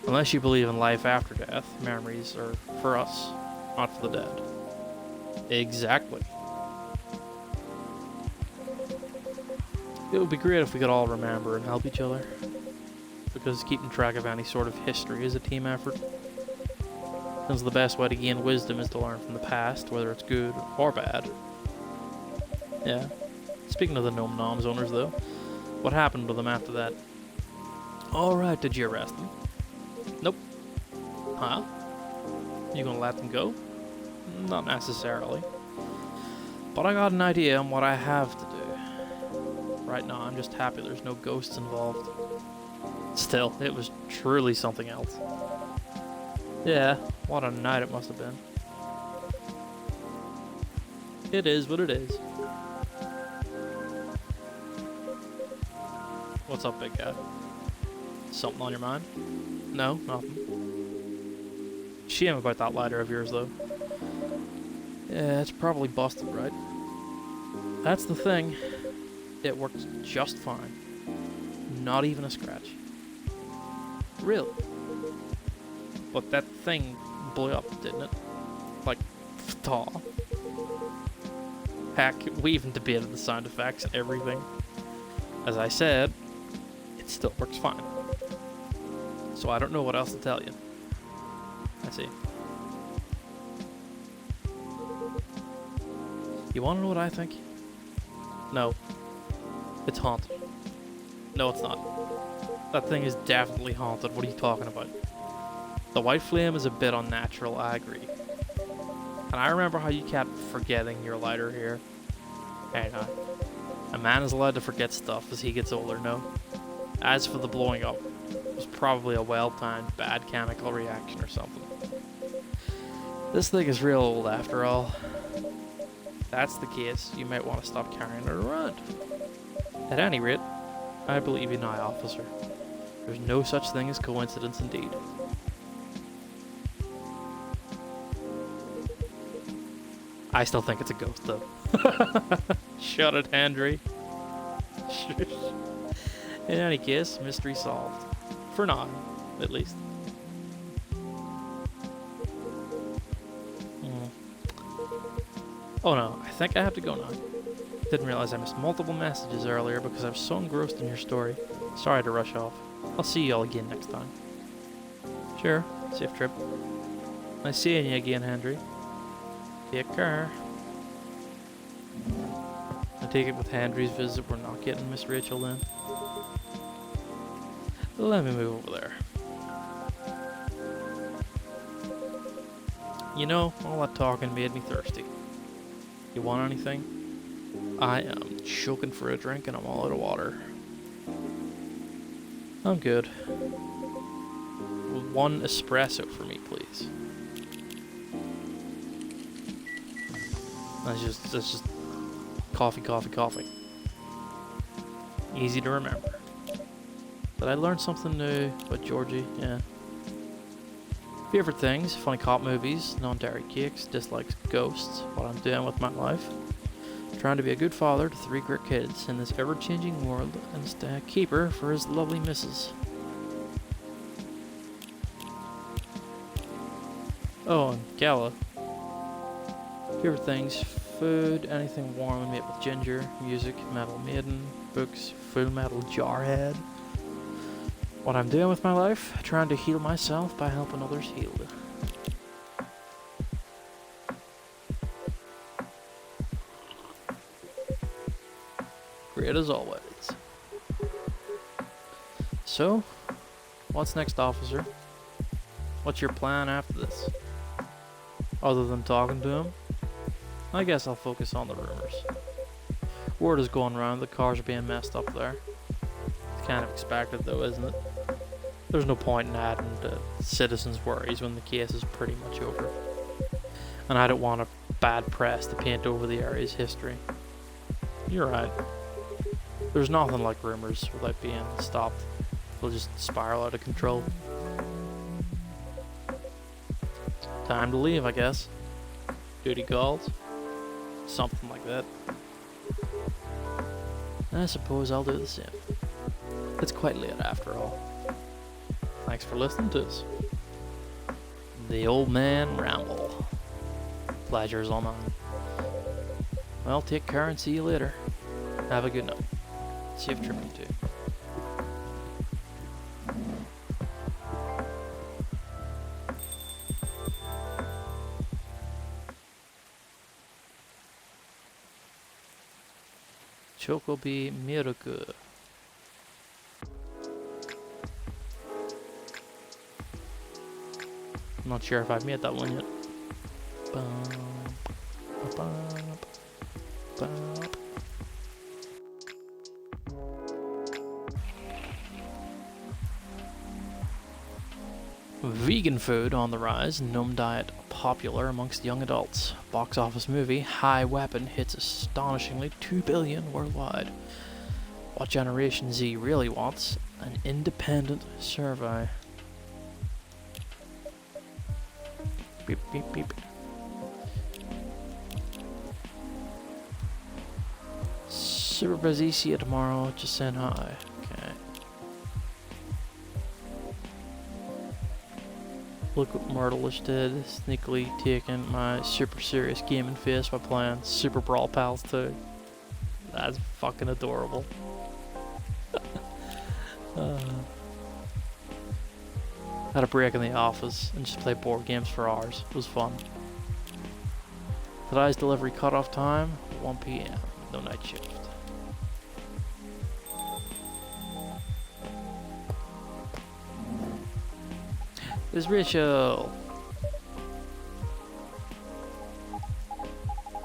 Speaker 1: Unless you believe in life after death, memories are for us, not for the dead. Exactly. It would be great if we could all remember and help each other. Because keeping track of any sort of history is a team effort. Since the best way to gain wisdom is to learn from the past, whether it's good or bad. Yeah. Speaking of the Nom Noms owners, though, what happened to them after that? Alright, did you arrest them? Nope. Huh? You gonna let them go? Not necessarily. But I got an idea on what I have to do. Right now, I'm just happy there's no ghosts involved. Still, it was truly something else. Yeah, what a night it must have been. It is what it is. What's up, big guy? Something on your mind? No, nothing. Shame about that lighter of yours, though. Yeah, it's probably busted, right? That's the thing. It works just fine. Not even a scratch. Really? But that thing blew up, didn't it? Like, thaw. Heck, we even debated the sound effects and everything. As I said, it still works fine. So I don't know what else to tell you. I see. You wanna know what I think? No. It's haunted. No, it's not. That thing is definitely haunted. What are you talking about? The white flame is a bit unnatural, I agree. And I remember how you kept forgetting your lighter here. Hey, no. A man is allowed to forget stuff as he gets older, no? As for the blowing up, it was probably a well-timed bad chemical reaction or something. This thing is real old after all. If that's the case, you might want to stop carrying it around. At any rate, I believe you now, officer. There's no such thing as coincidence indeed. I still think it's a ghost, though. Shut it, Henry. In any case, mystery solved. For now, at least. Oh no, I think I have to go now. Didn't realize I missed multiple messages earlier because I was so engrossed in your story. Sorry to rush off. I'll see y'all again next time. Sure, safe trip. Nice seeing you again, Henry. Take care. I take it with Henry's visit we're not getting Miss Rachel then. Let me move over there. You know, all that talking made me thirsty. You want anything? I am choking for a drink and I'm all out of water. I'm good. One espresso for me, please. That's just coffee, coffee, coffee. Easy to remember. Did I learn something new about Georgie? Yeah. Favorite things, funny cop movies, non-dairy cakes, dislikes ghosts, what I'm doing with my life. Trying to be a good father to 3 great kids in this ever-changing world and stay a keeper for his lovely missus. Oh, and Gala. Favorite things, food, anything warm and made with ginger, music, Metal Maiden, books, Full Metal Jarhead. What I'm doing with my life, trying to heal myself by helping others healed. Great as always. So, what's next, officer? What's your plan after this? Other than talking to him? I guess I'll focus on the rumors. Word is going around the cars are being messed up there. It's kind of expected though, isn't it? There's no point in adding to citizens' worries when the case is pretty much over. And I don't want a bad press to paint over the area's history. You're right. There's nothing like rumors without being stopped. They'll just spiral out of control. Time to leave, I guess. Duty calls. Something like that. I suppose I'll do the same. It's quite late after all. Thanks for listening to us. The Old Man Ramble. Pleasure's all mine. Well, take care and see you later. Have a good night. Safe trip you too. Chocobi Miracle. I'm not sure if I've made that one yet. Bum, bum, bum. Vegan food on the rise, gnome diet popular amongst young adults. Box office movie High Weapon hits astonishingly 2 billion worldwide. What Generation Z really wants? An independent survey. Beep, beep, beep. Super busy, see you tomorrow, just saying hi. Okay. Look what Myrtleish did, sneakily taking my super serious gaming face by playing Super Brawl Pals 2. That's fucking adorable. Had a break in the office and just played board games for hours. It was fun. Today's delivery cutoff time, 1 PM. No night shift. It's Rachel.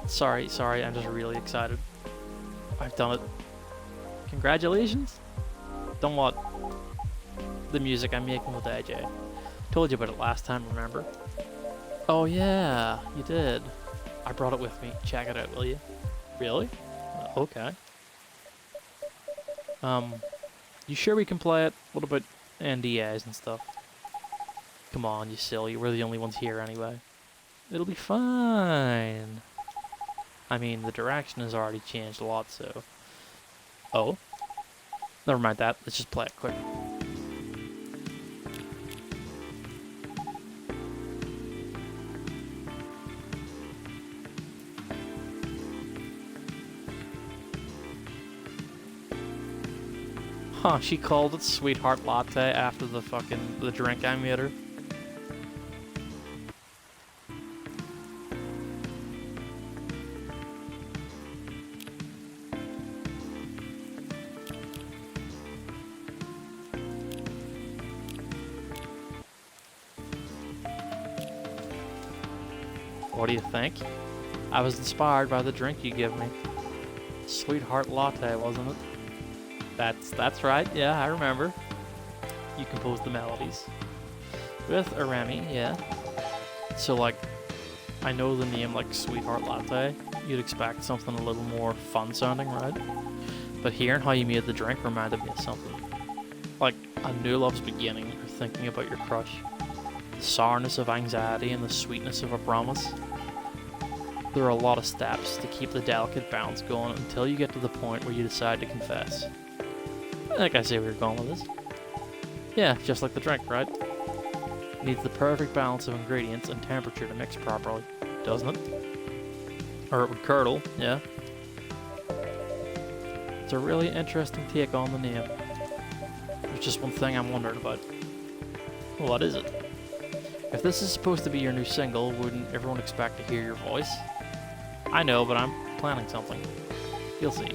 Speaker 1: Sorry, I'm just really excited. I've done it. Congratulations. Done what? The music I'm making with AJ. Told you about it last time, remember? Oh yeah, you did. I brought it with me. Check it out, will you? Really? Okay. You sure we can play it? What about NDAs and stuff? Come on, you silly. We're the only ones here anyway. It'll be fine. I mean, the direction has already changed a lot, so... Oh? Never mind that. Let's just play it quick. Huh, she called it Sweetheart Latte after the drink I made her. What do you think? I was inspired by the drink you give me. Sweetheart Latte, wasn't it? That's right, yeah, I remember. You composed the melodies. With Arami, yeah. So, like, I know the name, like, Sweetheart Latte. You'd expect something a little more fun sounding, right? But hearing how you made the drink reminded me of something. Like, a new love's beginning, or thinking about your crush. The sourness of anxiety and the sweetness of a promise. There are a lot of steps to keep the delicate balance going until you get to the point where you decide to confess. I think I see where you're going with this. Yeah, just like the drink, right? Needs the perfect balance of ingredients and temperature to mix properly, doesn't it? Or it would curdle, yeah. It's a really interesting take on the name. There's just one thing I'm wondering about. What is it? If this is supposed to be your new single, wouldn't everyone expect to hear your voice? I know, but I'm planning something. You'll see.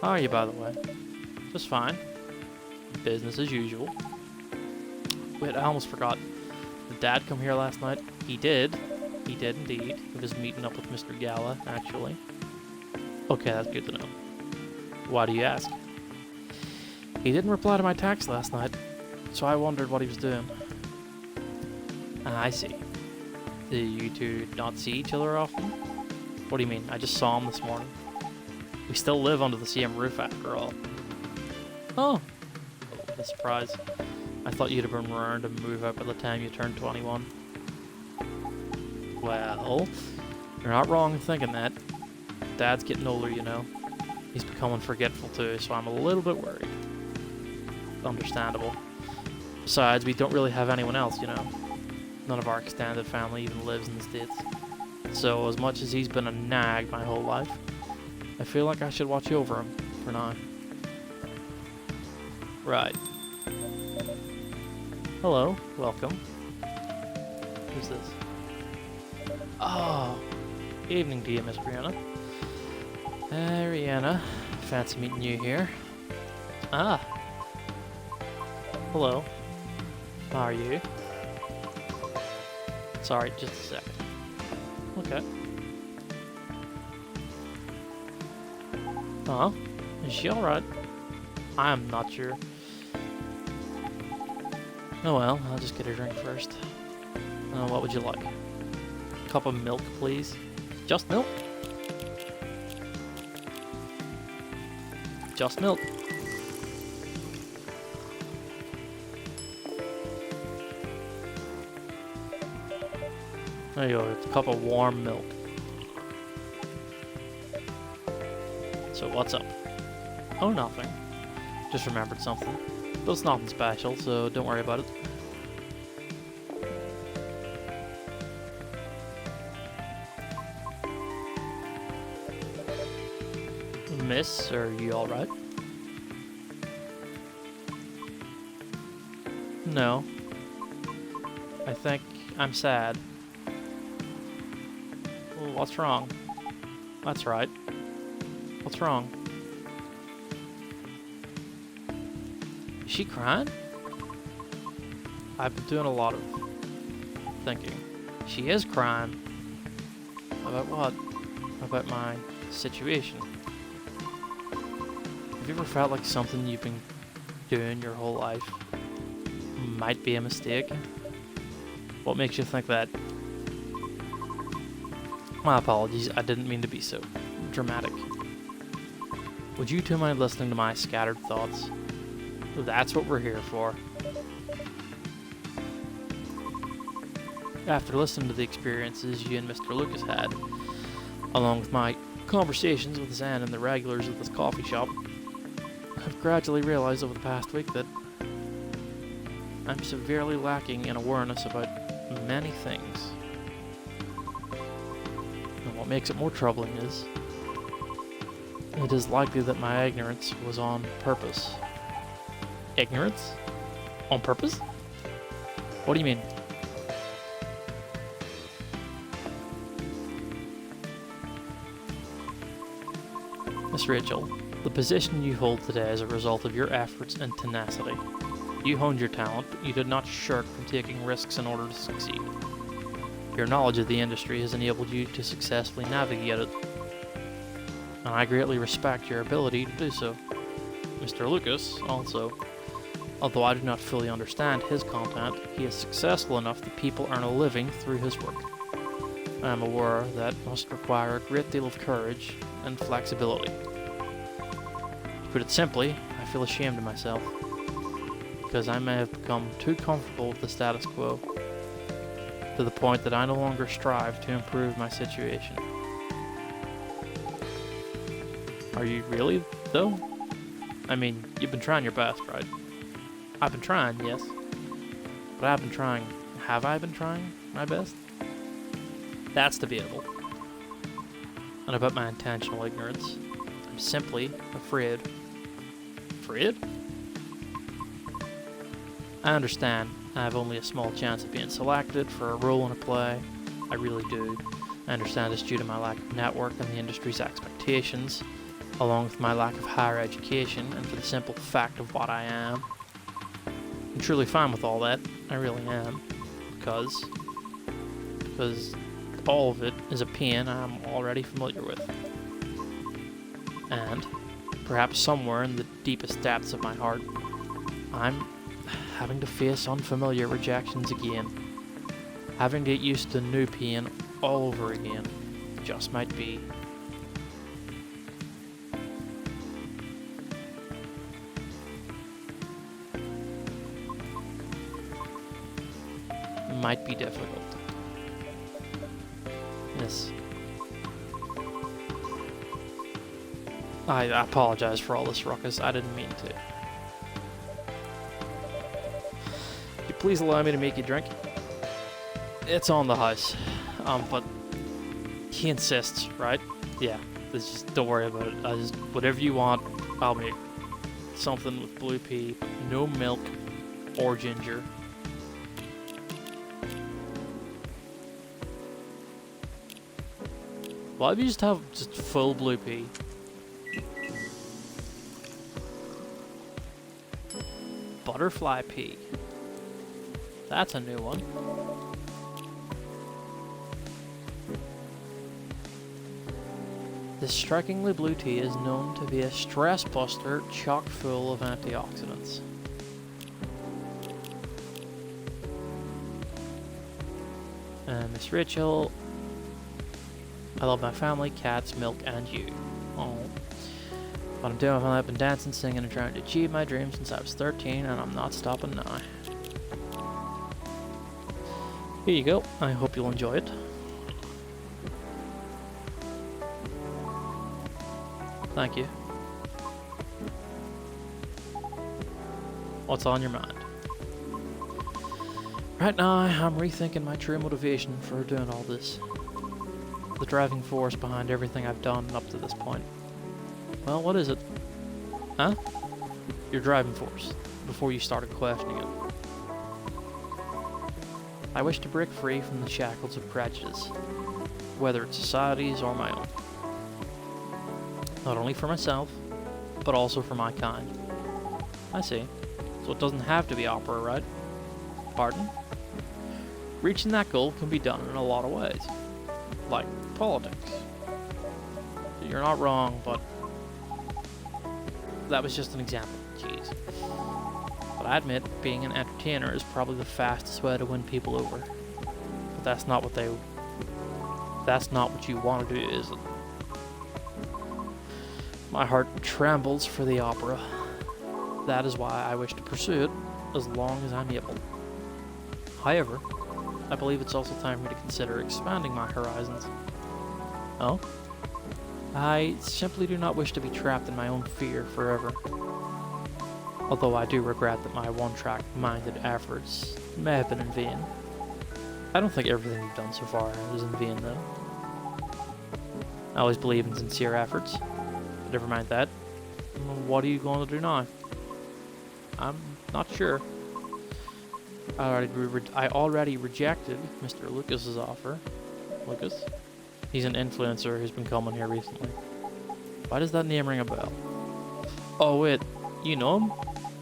Speaker 1: How are you, by the way? Just fine. Business as usual. Wait, I almost forgot. Did Dad come here last night? He did. He did indeed. He was meeting up with Mr. Gala, actually. Okay, that's good to know. Why do you ask? He didn't reply to my text last night, so I wondered what he was doing. I see. Do you two not see each other often? What do you mean? I just saw him this morning. We still live under the same roof after all. Oh, what a surprise. I thought you'd have been raring to move out by the time you turned 21. Well, you're not wrong in thinking that. Dad's getting older, you know. He's becoming forgetful too, so I'm a little bit worried. Understandable. Besides, we don't really have anyone else, you know. None of our extended family even lives in the States. So, as much as he's been a nag my whole life, I feel like I should watch over him for now. Right. Hello, welcome. Who's this? Oh, evening to you, Miss Brianna. Rihanna, fancy meeting you here. Ah. Hello. How are you? Sorry, just a second. Okay. Huh? Is she alright? I'm not sure. Oh well, I'll just get a drink first. What would you like? Cup of milk, please. Just milk? Just milk. There you go, it's a cup of warm milk. So what's up? Oh, nothing. Just remembered something. But it's nothing special, so don't worry about it. Miss, are you alright? No. I think I'm sad. What's wrong? That's right. What's wrong? Is she crying? I've been doing a lot of thinking. She is crying. About what? About my situation. Have you ever felt like something you've been doing your whole life might be a mistake? What makes you think that? My apologies, I didn't mean to be so dramatic. Would you two mind listening to my scattered thoughts? That's what we're here for. After listening to the experiences you and Mr. Lucas had, Along with my conversations with Zan and the regulars of this coffee shop, I've gradually realized over the past week that I'm severely lacking in awareness about many things. And what makes it more troubling is, it is likely that my ignorance was on purpose. Ignorance? On purpose? What do you mean? Miss Rachel, the position you hold today is a result of your efforts and tenacity. You honed your talent, but you did not shirk from taking risks in order to succeed. Your knowledge of the industry has enabled you to successfully navigate it, and I greatly respect your ability to do so. Mr. Lucas, also, although I do not fully understand his content, he is successful enough that people earn a living through his work. I am aware that must require a great deal of courage and flexibility. To put it simply, I feel ashamed of myself, because I may have become too comfortable with the status quo, to the point that I no longer strive to improve my situation. Are you really, though? I mean, you've been trying your best, right? I've been trying, yes. But I've been trying. Have I been trying my best? That's debatable. And about my intentional ignorance, I'm simply afraid. Afraid? I understand I have only a small chance of being selected for a role in a play. I really do. I understand it's due to my lack of network and the industry's expectations, along with my lack of higher education, and for the simple fact of what I am. I'm truly fine with all that. I really am. Because all of it is a pain I'm already familiar with. And, perhaps somewhere in the deepest depths of my heart, I'm having to face unfamiliar rejections again. Having to get used to new pain all over again. Just might be. Might be difficult. Yes. I apologize for all this ruckus. I didn't mean to. Could you please allow me to make you drink? It's on the house. But he insists, right? Yeah. Just don't worry about it. Whatever you want, I'll make. Something with blue pea, no milk or ginger. Why don't you just have just full blue pea? Butterfly pea. That's a new one. This strikingly blue tea is known to be a stress buster chock full of antioxidants. And Miss Rachel, I love my family, cats, milk, and you. Oh. What I'm doing with my life, I've been dancing, singing, and trying to achieve my dreams since I was 13, and I'm not stopping now. Here you go. I hope you'll enjoy it. Thank you. What's on your mind? Right now, I'm rethinking my true motivation for doing all this. The driving force behind everything I've done up to this point. Well, what is it? Huh? Your driving force, before you started questioning it. I wish to break free from the shackles of prejudice, whether it's society's or my own. Not only for myself, but also for my kind. I see. So it doesn't have to be opera, right? Pardon? Reaching that goal can be done in a lot of ways. Like politics. You're not wrong, but that was just an example. Jeez. But I admit, being an entertainer is probably the fastest way to win people over. But that's not what you want to do, is it? My heart trembles for the opera. That is why I wish to pursue it as long as I'm able. However, I believe it's also time for me to consider expanding my horizons. Oh? I simply do not wish to be trapped in my own fear forever. Although I do regret that my one-track-minded efforts may have been in vain. I don't think everything you've done so far is in vain, though. I always believe in sincere efforts. But never mind that. What are you going to do now? I'm not sure. I already rejected Mr. Lucas's offer. Lucas? He's an influencer who's been coming here recently. Why does that name ring a bell? Oh wait, you know him?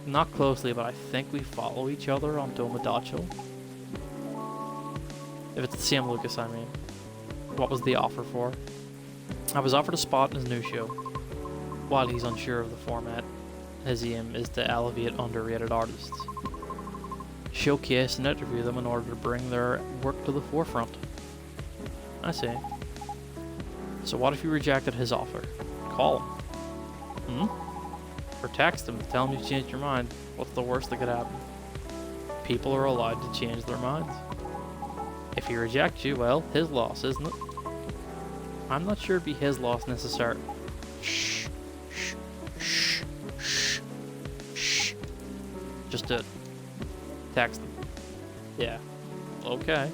Speaker 1: Not closely, but I think we follow each other on Tomodachi. If it's the same Lucas, I mean. What was the offer for? I was offered a spot in his new show. While he's unsure of the format, his aim is to elevate underrated artists. Showcase and interview them in order to bring their work to the forefront. I see. So what if you rejected his offer? Call him. Or text him, tell him you changed your mind. What's the worst that could happen? People are allowed to change their minds. If he rejects you, well, his loss, isn't it? I'm not sure it'd be his loss necessarily. Shh. Shh. Shh. Shh. Shh. Just do it. Text him. Yeah. Okay.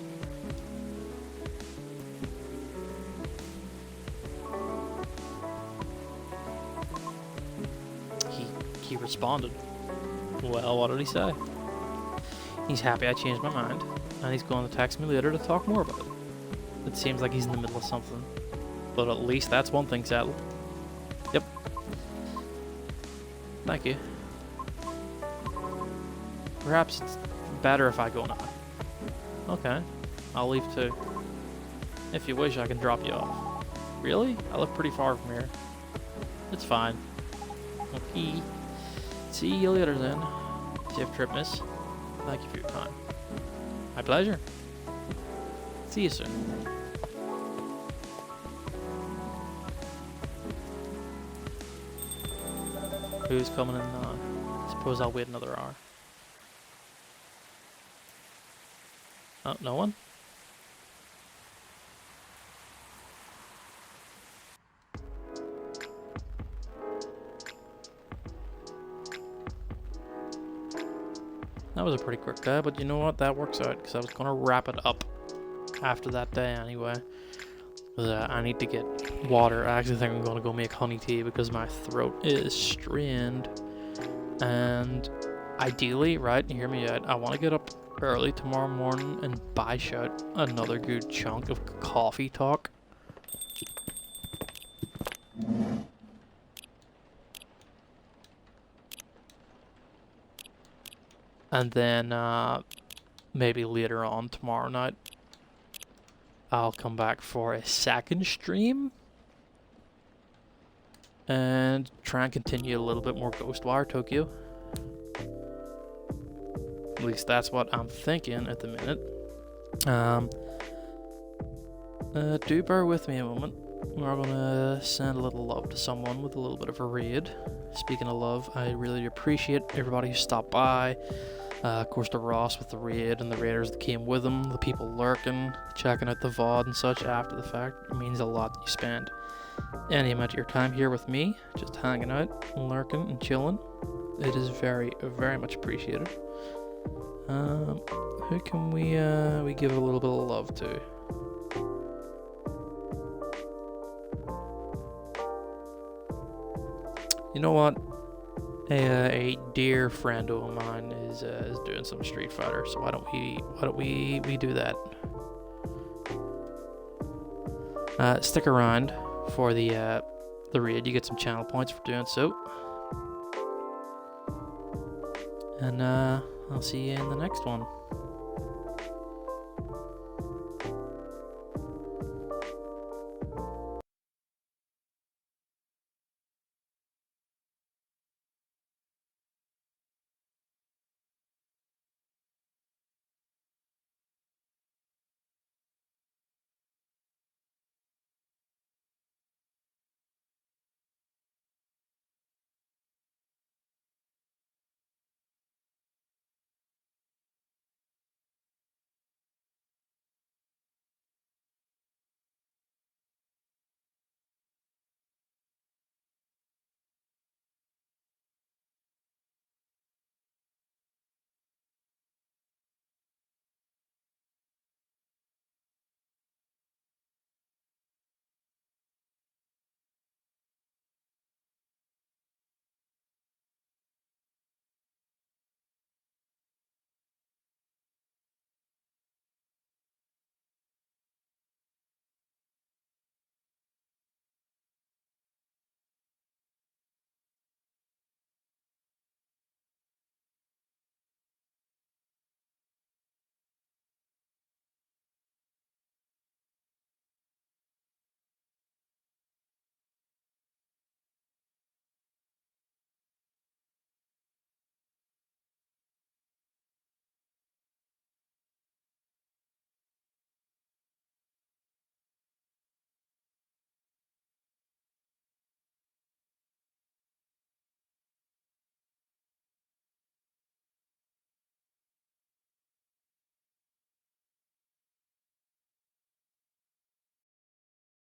Speaker 1: He responded. Well, what did he say? He's happy I changed my mind, and he's going to text me later to talk more about it. It seems like he's in the middle of something, but at least that's one thing settled. Yep. Thank you. Perhaps it's better if I go now. Okay, I'll leave too. If you wish, I can drop you off. Really? I live pretty far from here. It's fine. Okay. See you later then. Safe trip, miss. Thank you for your time. My pleasure. See you soon. Who's coming in now? Suppose I'll wait another hour. Oh, no one? That was a pretty quick day, but you know what? That works out, because I was going to wrap it up after that day anyway. I need to get water. I actually think I'm going to go make honey tea because my throat is strained. And ideally, right, hear me out, I want to get up early tomorrow morning and bash out another good chunk of coffee talk. And then maybe later on tomorrow night, I'll come back for a second stream and try and continue a little bit more Ghostwire Tokyo. At least that's what I'm thinking at the minute. Do bear with me a moment. We're gonna send a little love to someone with a little bit of a raid. Speaking of love, I really appreciate everybody who stopped by. Of course, to Ross with the raid and the raiders that came with him, the people lurking, checking out the VOD and such after the fact. It means a lot that you spend any amount of your time here with me, just hanging out, lurking and chilling. It is very, very much appreciated. Who can we give a little bit of love to? You know what? A dear friend of mine is doing some Street Fighter, so why don't we do that? Stick around for the raid. You get some channel points for doing so. And I'll see you in the next one.